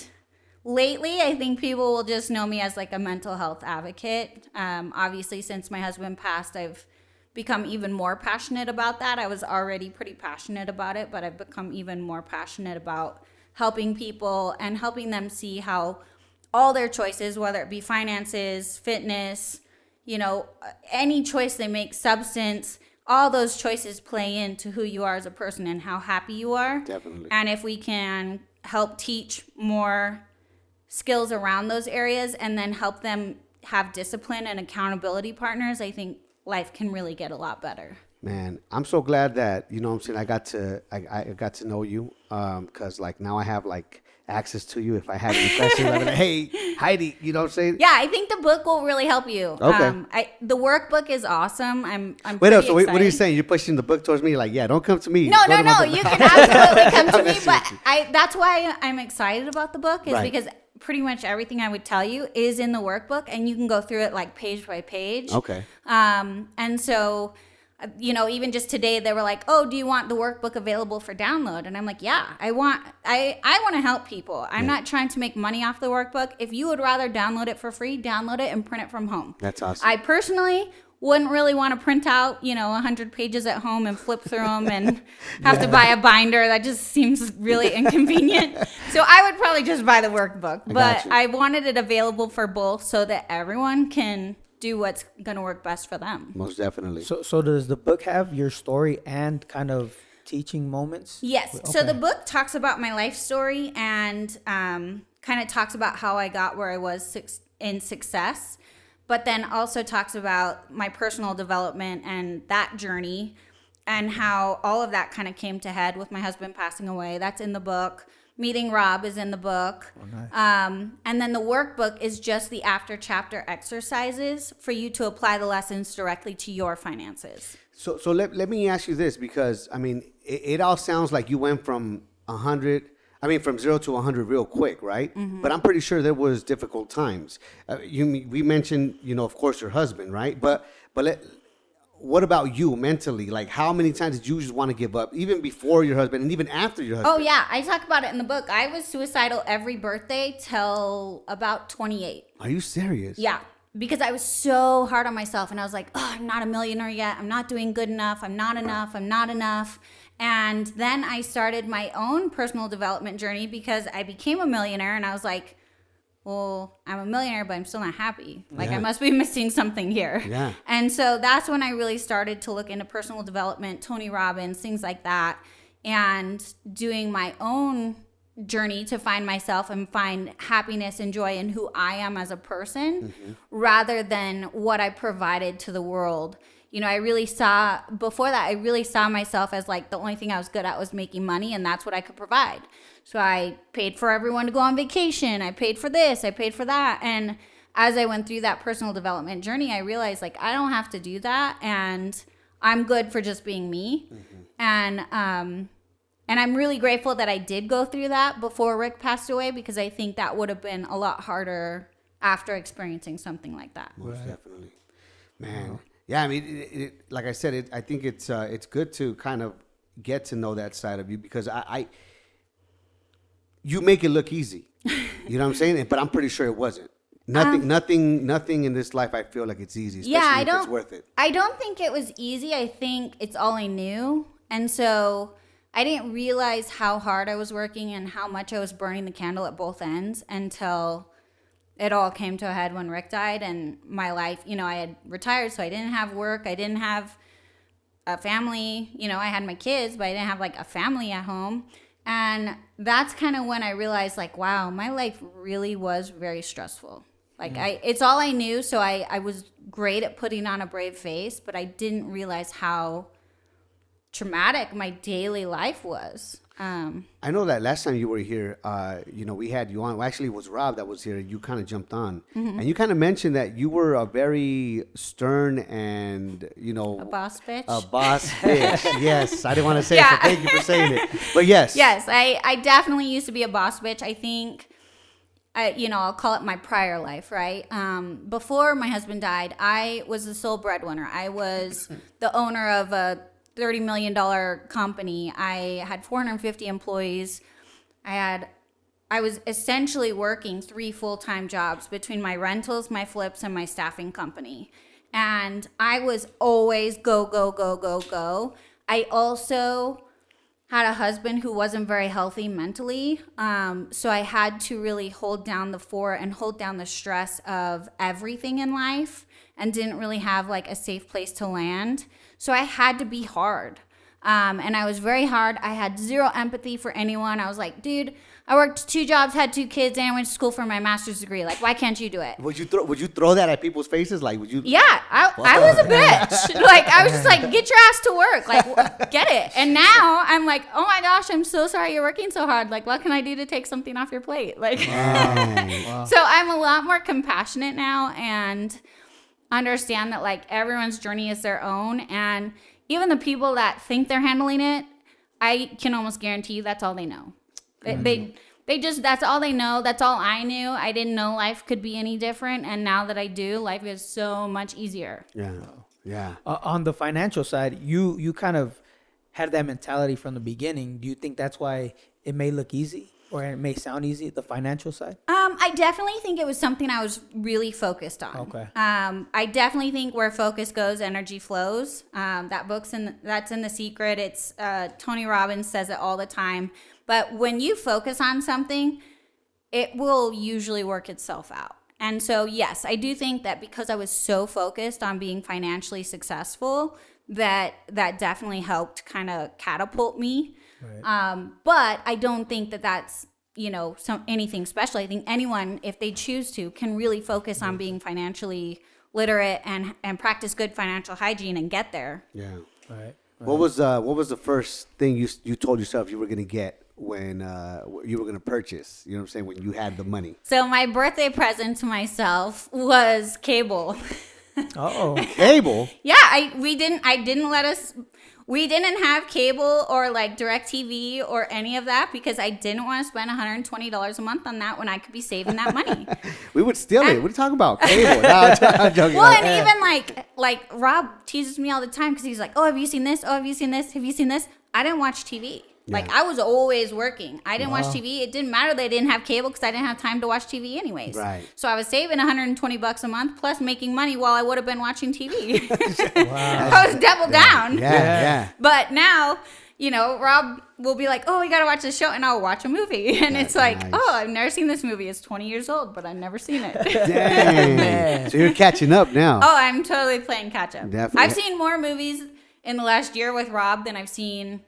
lately, I think people will just know me as like a mental health advocate. Obviously, since my husband passed, I've become even more passionate about that. I was already pretty passionate about it, but I've become even more passionate about helping people and helping them see how all their choices, whether it be finances, fitness, any choice they make, substance, all those choices play into who you are as a person and how happy you are. Definitely. And if we can help teach more skills around those areas and then help them have discipline and accountability partners, I think life can really get a lot better. Man, I'm so glad that I got to know you because like now I have like access to you. If I have any questions, I'm like, hey, Heidi, you know what I'm saying? Yeah, I think the book will really help you. Okay. The workwork is awesome. I'm Wait up. pretty So what are you excited. saying? You're pushing the book towards me? Like, yeah, don't come to me. No. Go to my book. You can absolutely come to I'm me. messing But with you. that's why I'm excited about the book is Right. because pretty much everything I would tell you is in the workbook, and you can go through it like page by page. Okay. And so, even just today they were like, "Oh, do you want the workbook available for download?" And I'm like, "Yeah, I want to help people. I'm not trying to make money off the workbook. If you would rather download it for free, download it and print it from home." That's awesome. I personally wouldn't really want to print out, 100 pages at home and flip through them and have to buy a binder. That just seems really inconvenient. So I would probably just buy the workbook. But I wanted it available for both so that everyone can do what's going to work best for them. Most definitely. So does the book have your story and kind of teaching moments? Yes. Okay. So the book talks about my life story and kind of talks about how I got where I was in success, but then also talks about my personal development and that journey and how all of that kind of came to head with my husband passing away. That's in the book. Meeting Rob is in the book. Oh, nice. And then the workbook is just the after chapter exercises for you to apply the lessons directly to your finances. So let me ask you this, because I mean, it all sounds like you went from 100, from 0 to 100 real quick, right? Mm-hmm. But I'm pretty sure there was difficult times. We mentioned, of course, your husband, right? But what about you mentally? Like, how many times did you just want to give up, even before your husband and even after your husband? Oh, yeah. I talk about it in the book. I was suicidal every birthday till about 28. Are you serious? Yeah. Because I was so hard on myself. And I was like, oh, I'm not a millionaire yet. I'm not doing good enough. I'm not enough. I'm not enough. And then I started my own personal development journey because I became a millionaire. And I was like, well, I'm a millionaire, but I'm still not happy. Like, I must be missing something here. Yeah. And so that's when I really started to look into personal development, Tony Robbins, things like that, and doing my own journey to find myself and find happiness and joy in who I am as a person, rather than what I provided to the world. I really saw myself as like the only thing I was good at was making money, and that's what I could provide. So I paid for everyone to go on vacation. I paid for this, I paid for that. And as I went through that personal development journey, I realized like I don't have to do that, and I'm good for just being me. And I'm really grateful that I did go through that before Rick passed away, because I think that would have been a lot harder after experiencing something like that. Most definitely, man. Yeah, I mean, like I said, I think it's good to kind of get to know that side of you, because you make it look easy. You know what I'm saying? But I'm pretty sure it wasn't. Nothing in this life I feel like it's easy. Especially if it's worth it. I don't think it was easy. I think it's all I knew, and so I didn't realize how hard I was working and how much I was burning the candle at both ends until it all came to a head when Rick died. And my life, I had retired, so I didn't have work. I didn't have a family. I had my kids, but I didn't have like a family at home. And that's kind of when I realized like, wow, my life really was very stressful. Like it's all I knew. So I was great at putting on a brave face, but I didn't realize how traumatic my daily life was. I know that last time you were here, we had you on. Well, actually, it was Rob that was here. You kind of jumped on, and you kind of mentioned that you were a very stern and a boss bitch. A boss bitch. Yes, I didn't want to say it, so thank you for saying it. But yes, I definitely used to be a boss bitch. I think, I'll call it my prior life, right? Before my husband died, I was the sole breadwinner. I was the owner of a $30 million company. I had 450 employees. I was essentially working 3 full-time jobs between my rentals, my flips, and my staffing company. And I was always go, go, go, go, go. I also had a husband who wasn't very healthy mentally. So I had to really hold down the fort and hold down the stress of everything in life, and didn't really have like a safe place to land. So I had to be hard. And I was very hard. I had zero empathy for anyone. I was like, dude, I worked 2 jobs, had 2 kids, and I went to school for my master's degree. Like, why can't you do it? Would you throw that at people's faces? Like, would you? Yeah, I was a bitch. Like, I was just like, get your ass to work. Like, get it. And now I'm like, oh my gosh, I'm so sorry you're working so hard. Like, what can I do to take something off your plate? Like, wow. So I'm a lot more compassionate now and understand that like everyone's journey is their own, and even the people that think they're handling it, I can almost guarantee you that's all they know. They just, that's all they know. That's all I knew. I didn't know life could be any different, and now that I do, life is so much easier. Yeah. On the financial side, you kind of had that mentality from the beginning. Do you think that's why it may look easy? Or it may sound easy, the financial side? I definitely think it was something I was really focused on. Okay. I definitely think where focus goes, energy flows. That's in The Secret. It's Tony Robbins says it all the time. But when you focus on something, it will usually work itself out. And so, yes, I do think that because I was so focused on being financially successful, that definitely helped kind of catapult me. Right. But I don't think that that's, anything special. I think anyone, if they choose to, can really focus on being financially literate and practice good financial hygiene and get there. Yeah. Right. What was the first thing you told yourself you were going to get when you were going to purchase? You know what I'm saying? When you had the money. So my birthday present to myself was cable. Cable? Yeah, we didn't have cable or like DirecTV or any of that because I didn't want to spend $120 a month on that when I could be saving that money. We would steal it. What are you talking about? Cable. No, I'm joking. Well, and even like Rob teases me all the time because he's like, oh, have you seen this? Oh, have you seen this? Have you seen this? I didn't watch TV. Yeah. Like, I was always working. I didn't watch TV. It didn't matter that I didn't have cable because I didn't have time to watch TV anyways. Right. So I was saving $120 a month plus making money while I would have been watching TV. Wow. I was double down. Yeah. But now, Rob will be like, oh, we got to watch this show. And I'll watch a movie. And it's like, nice. oh, I've never seen this movie. It's 20 years old, but I've never seen it. Dang. So you're catching up now. Oh, I'm totally playing catch up. Definitely. I've seen more movies in the last year with Rob than I've seen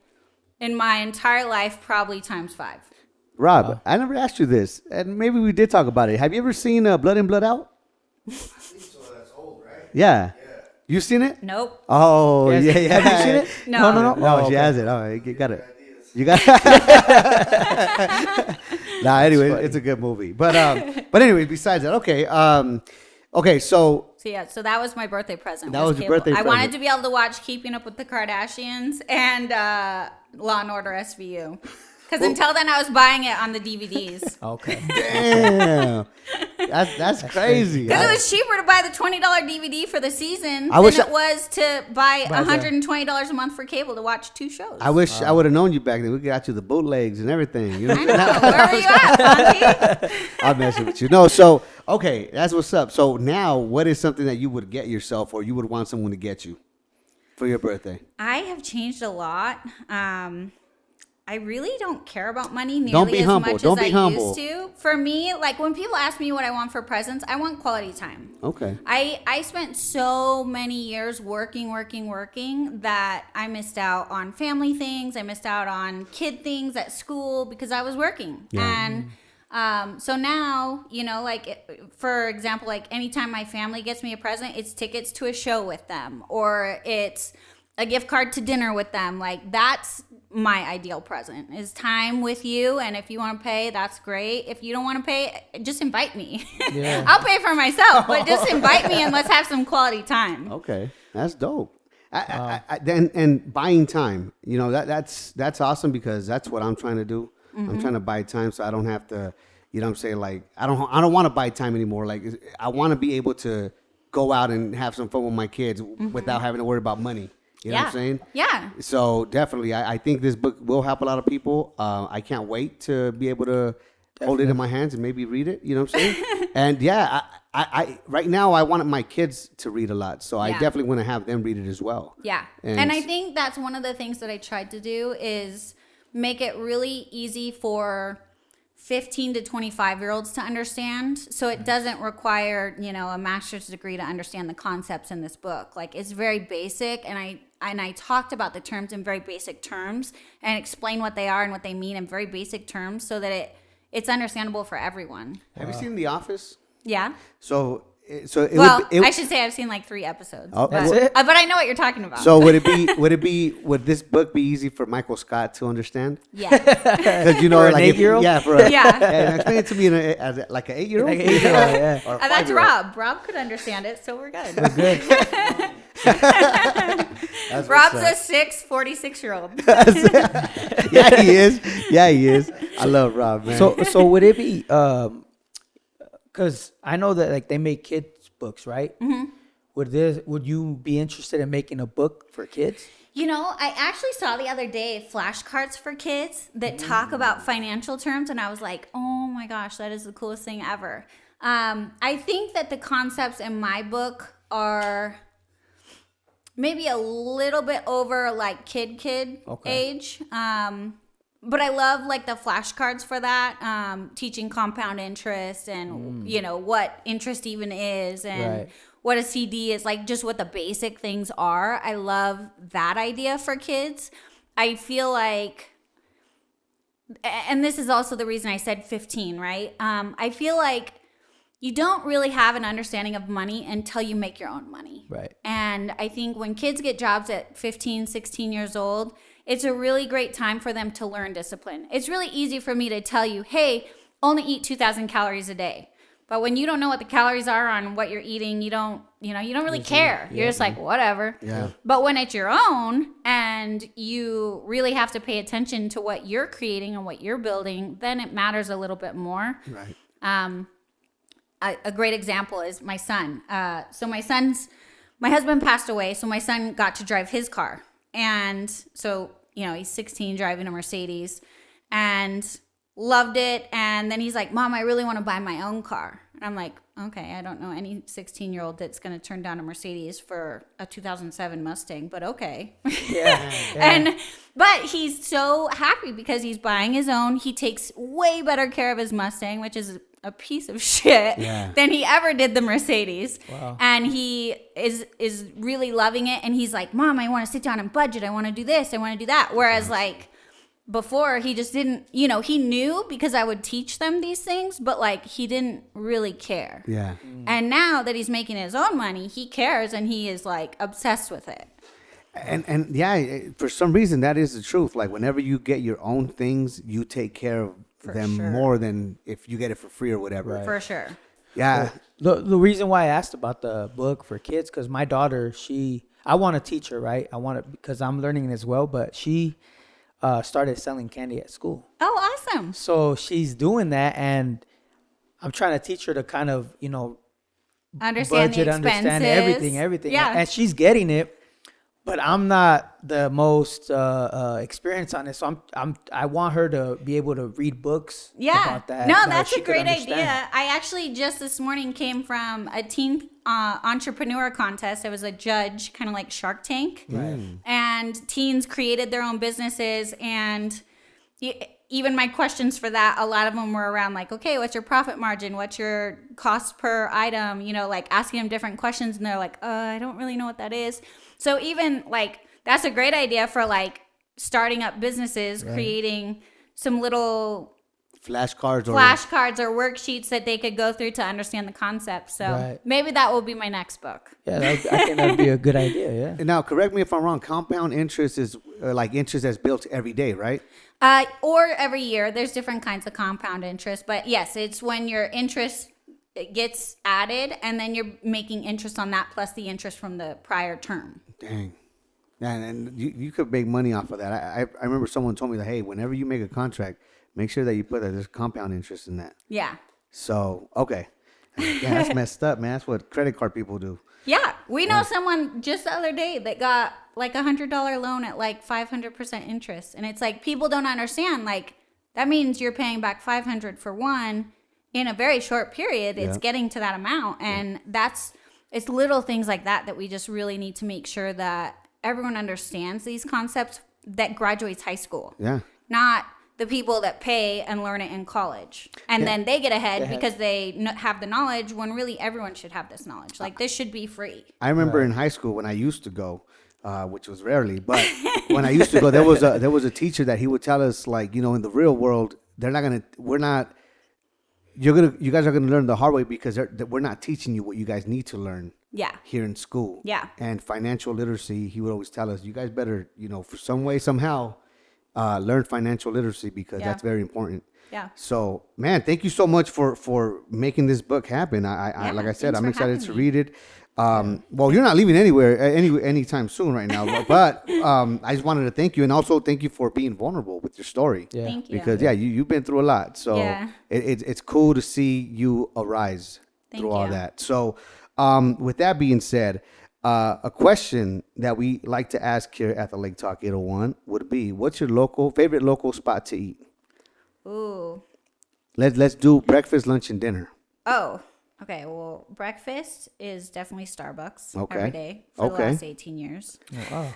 in my entire life, probably times 5. Rob, I never asked you this, and maybe we did talk about it. Have you ever seen Blood In, Blood Out? I think so. That's old, right? Yeah. You seen it? Nope. Oh, yeah. Have you seen it? No. No, she has it. Oh, you got it. You got it. Nah, anyway, it's a good movie. But anyway, besides that, okay, so So that was my birthday present. That was your birthday I present. wanted to be able to watch Keeping Up with the Kardashians and Law and Order SVU. Because until then, I was buying it on the DVDs. Okay. damn, that's crazy. Because it was cheaper to buy the $20 DVD for the season I wish than it was to buy Buy the- $120 a month for cable to watch 2 shows. I wish I would have known you back then. We got you the bootlegs and everything. You know? I know. Where were you at, Santi? I'm messing with you. No, so okay, that's what's up. So now, what is something that you would get yourself, or you would want someone to get you for your birthday? I have changed a lot. I really don't care about money Don't nearly be as humble. much Don't as be I humble. used to. For me, like when people ask me what I want for presents, I want quality time. Okay. I spent so many years working that I missed out on family things. I missed out on kid things at school because I was working. Yeah. And so now, for example, like anytime my family gets me a present, it's tickets to a show with them or it's a gift card to dinner with them. Like that's my ideal present is time with you. And if you want to pay, that's great. If you don't want to pay, just invite me. Yeah. I'll pay for myself, but just invite me and let's have some quality time. Okay, that's dope. And buying time, that's awesome because that's what I'm trying to do. I'm trying to buy time so I don't have to, what I'm saying, like I don't want to buy time anymore. Like I want to be able to go out and have some fun with my kids without having to worry about money. You know what I'm saying? Yeah. So definitely, I think this book will help a lot of people. I can't wait to be able to hold it in my hands and maybe read it. You know what I'm saying? And yeah, I right now I want my kids to read a lot, so I definitely want to have them read it as well. Yeah. And I think that's one of the things that I tried to do is make it really easy for 15 to 25-year-olds to understand. So it doesn't require, a master's degree to understand the concepts in this book. Like it's very basic, and I talked about the terms in very basic terms and explain what they are and what they mean in very basic terms so that it's understandable for everyone. Have you seen The Office? Yeah. So I should say I've seen like 3 episodes. Oh, That's well, it? But I know what you're talking about. So would this book be easy for Michael Scott to understand? Yeah. Because For an 8-year-old? Yeah. Explain it to me as like an 8-year-old. Like an 8-year-old, yeah. Or a That's 5-year-old. Rob. Rob could understand it, so we're good. Good. That's Rob's what's a 46-year-old. Yeah, he is. Yeah, he is. I love Rob, man. So would it be because I know that like they make kids books, right? Mm-hmm. Would you be interested in making a book for kids? You know, I actually saw the other day flashcards for kids that talk about financial terms, and I was like, oh my gosh, that is the coolest thing ever. I think that the concepts in my book are maybe a little bit over like kid age. But I love like the flashcards for that, teaching compound interest and, you know, what interest even is and what a CD is, like just what the basic things are. I love that idea for kids. I feel like, and this is also the reason I said 15, right? I feel like you don't really have an understanding of money until you make your own money. Right. And I think when kids get jobs at 15, 16 years old, it's a really great time for them to learn discipline. It's really easy for me to tell you, hey, only eat 2,000 calories a day. But when you don't know what the calories are on what you're eating, you don't really care. You're just like, whatever. Yeah. But when it's your own and you really have to pay attention to what you're creating and what you're building, then it matters a little bit more. Right. A great example is my son. So my husband passed away, so my son got to drive his car. And so, you know, he's 16 driving a Mercedes and loved it. And then he's like, Mom, I really want to buy my own car. And I'm like, okay, I don't know any 16-year-old that's going to turn down a Mercedes for a 2007 Mustang, but okay. Yeah. But he's so happy because he's buying his own. He takes way better care of his Mustang, which is a piece of shit than he ever did the Mercedes. Wow. And he is really loving it. And he's like, Mom, I want to sit down and budget. I want to do this. I want to do that. Whereas like before he just didn't, you know, he knew because I would teach them these things, but like he didn't really care. Yeah. And now that he's making his own money, he cares and he is like obsessed with it. And yeah, for some reason that is the truth. Like whenever you get your own things, you take care of them sure. more than if you get it for free or whatever. For sure. Yeah. The reason why I asked about the book for kids, because my daughter, I want to teach her, right? I want to, because I'm learning as well, but she started selling candy at school. Oh, awesome. So she's doing that, and I'm trying to teach her to kind of, you know, Understand budget, the expenses. understand everything. Yeah. And she's getting it, but I'm not the most experienced on it. So I want her to be able to read books about that. No, so that's she a could great understand. idea. I actually just this morning came from a teen entrepreneur contest. I was a judge, kind of like Shark Tank. Right. And teens created their own businesses. And even my questions for that, a lot of them were around like, okay, what's your profit margin? What's your cost per item? You know, like asking them different questions. And they're like, I don't really know what that is. So even like, that's a great idea for like starting up businesses, creating some little Flashcards or worksheets that they could go through to understand the concept. So maybe that will be my next book. Yeah, I think that'd be a good idea. Yeah. And now, correct me if I'm wrong. Compound interest is like interest that's built every day, right? Or every year. There's different kinds of compound interest, but yes, it's when your interest gets added, and then you're making interest on that plus the interest from the prior term. Dang. And you could make money off of that. I remember someone told me that, hey, whenever you make a contract, make sure that you put that there's compound interest in that. Yeah. So, okay. Yeah, that's messed up, man. That's what credit card people do. Yeah. We know someone just the other day that got like $100 loan at like 500% interest. And it's like, people don't understand. Like, that means you're paying back $500 for one in a very short period. It's getting to that amount. And it's little things like that we just really need to make sure that everyone understands these concepts that graduates high school. Yeah. Not the people that pay and learn it in college. And then they get ahead because they have the knowledge, when really everyone should have this knowledge. Like, this should be free. I remember in high school when I used to go, which was rarely, but when I used to go, there was a teacher that he would tell us, like, you know, in the real world, you guys are gonna learn the hard way because we're not teaching you what you guys need to learn. Yeah. Here in school. Yeah. And financial literacy, he would always tell us, you guys better, you know, for some way, somehow, learn financial literacy because that's very important. Yeah. So, man, thank you so much for making this book happen. I like I said, I'm excited to read it. Well, you're not leaving anywhere anytime soon right now, but I just wanted to thank you, and also thank you for being vulnerable with your story. Yeah. Thank you. Because you've been through a lot, so it's cool to see you arise through all that. So, with that being said, A question that we like to ask here at the Lake Talk 801 would be, what's your favorite local spot to eat? Ooh. Let's do breakfast, lunch, and dinner. Oh, okay. Well, breakfast is definitely Starbucks Okay. every day for the Okay. last 18 years. Wow.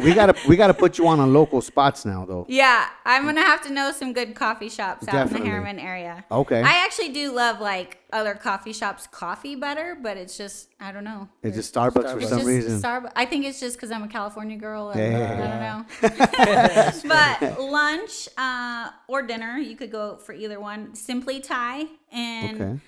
we gotta put you on local spots now, though. Yeah, I'm gonna have to know some good coffee shops out in Definitely. the Harriman area. Okay. I actually do love like other coffee shops' coffee better, but it's just I don't know. It's just Starbucks for It's some just reason. Starbucks. I think it's just because I'm a California girl. And Yeah. I don't know. But lunch or dinner, you could go for either one. Simply Thai and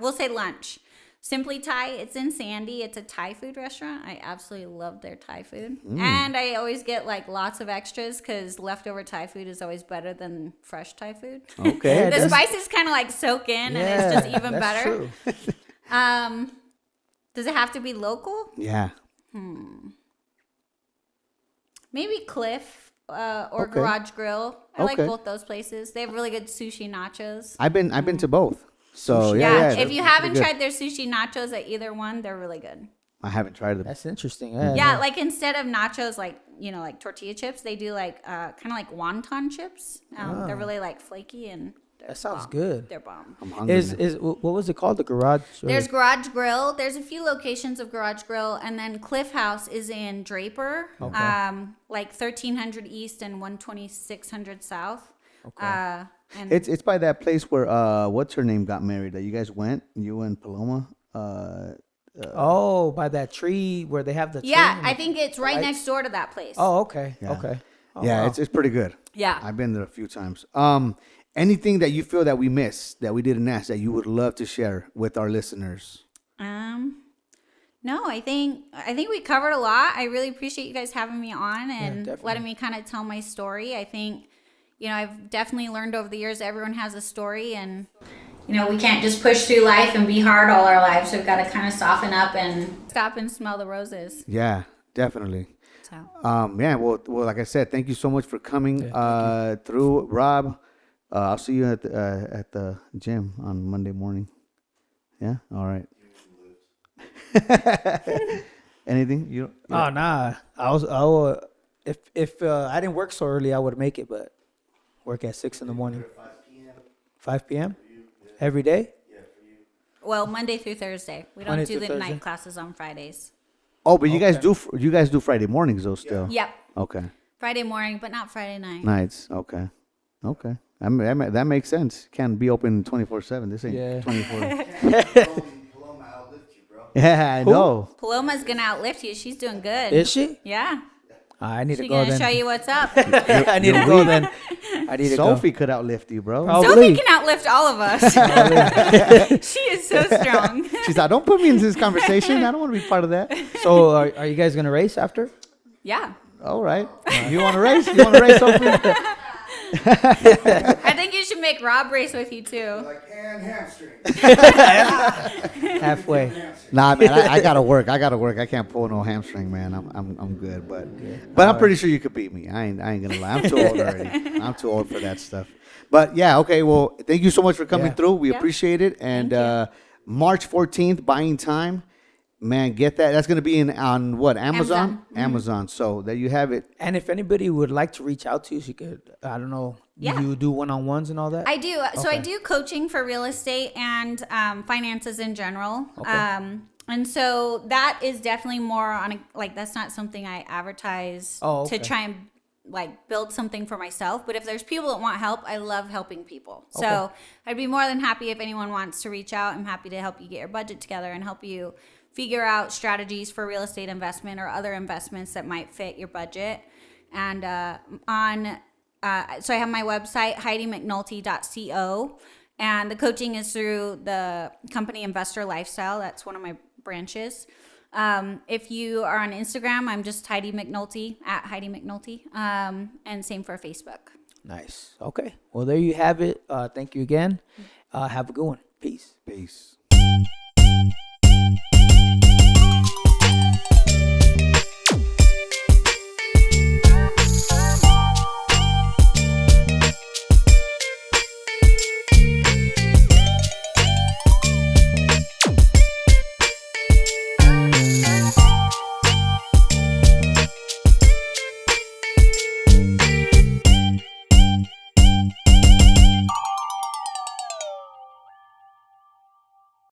we'll say lunch. Simply Thai, it's in Sandy. It's a Thai food restaurant. I absolutely love their Thai food. And I always get like lots of extras because leftover Thai food is always better than fresh Thai food. Okay. The spices kind of like soak in and it's just even that's better. True. Does it have to be local? Yeah. Maybe Cliff or Okay. Garage Grill. I like Okay. both those places. They have really good sushi nachos. I've been to both. So Yeah, yeah. if you they're haven't good. tried their sushi nachos at either one, they're really good. I haven't tried them. That's interesting. Yeah, like instead of nachos, like like tortilla chips, they do like kind of like wonton chips. They're really like flaky and That sounds good. they're bomb. I'm hungry. now. What was it called? The garage? There's Garage Grill. There's a few locations of Garage Grill, and then Cliff House is in Draper, like 1300 East and 12600 South. Okay. And It's by that place where what's her name got married that you guys went, you and Paloma. by that tree where they have the tree yeah, and I the- think it's right lights? next door to that place. Oh, okay. Yeah. Okay. Oh, Yeah, wow. it's pretty good. Yeah. I've been there a few times. Anything that you feel that we missed that we didn't ask that you would love to share with our listeners? No, I think we covered a lot. I really appreciate you guys having me on and definitely. letting me kind of tell my story. I think, I've definitely learned over the years everyone has a story and, we can't just push through life and be hard all our lives. We've got to kind of soften up and stop and smell the roses. Yeah, definitely. So, Yeah, well, like I said, thank you so much for coming through, Rob. I'll see you at the gym on Monday morning. Yeah, all right. Anything you? Oh nah. If I didn't work so early, I would make it, but work at 6 a.m. 5 p.m. Every day. well, Monday through Thursday. We don't Monday do through the Thursday? night classes on Fridays. Oh, but you guys do Friday mornings though still. Yep. Okay. Friday morning, but not Friday night. Nights. Okay. That makes sense. Can't be open 24/7. This ain't Yeah. 24. Paloma outlift you, bro. Yeah, I know. Paloma's going to outlift you. She's doing good. Is she? Yeah. I need She's to go going to then. show you what's up. I need to go then. I need to Sophie could outlift you, bro. Probably. Sophie can outlift all of us. She is so strong. She's like, don't put me in this conversation. I don't want to be part of that. go. So are you guys gonna race after? Yeah. All right. You want to race? You want to race, Sophie? I think you should make Rob race with you too. Like, and hamstring. Halfway. Nah, man. I gotta work. I can't pull no hamstring, man. I'm good, but I'm pretty sure you could beat me. I ain't gonna lie. I'm too old already. I'm too old for that stuff. But yeah, okay. Well, thank you so much for coming Yeah. through. We Yeah. appreciate it. And Thank March 14th, buying time. Man, get that. That's gonna be on what? Amazon. Amazon. Mm-hmm. Amazon. So there you have it. And if anybody would like to reach out to you, she could. I don't know. Yeah. You do one-on-ones and all that. I do. So I Okay. do coaching for real estate and finances in general. Okay. And so that is definitely more on that's not something I advertise Oh, okay. to try and build something for myself. But if there's people that want help, I love helping people. So Okay. I'd be more than happy if anyone wants to reach out. I'm happy to help you get your budget together and help you figure out strategies for real estate investment or other investments that might fit your budget. And so I have my website, HeidiMcNulty.co. And the coaching is through the company Investor Lifestyle. That's one of my branches. If you are on Instagram, I'm just Heidi McNulty, at Heidi McNulty. And same for Facebook. Nice. Okay. Well, there you have it. Thank you again. Have a good one. Peace. Peace.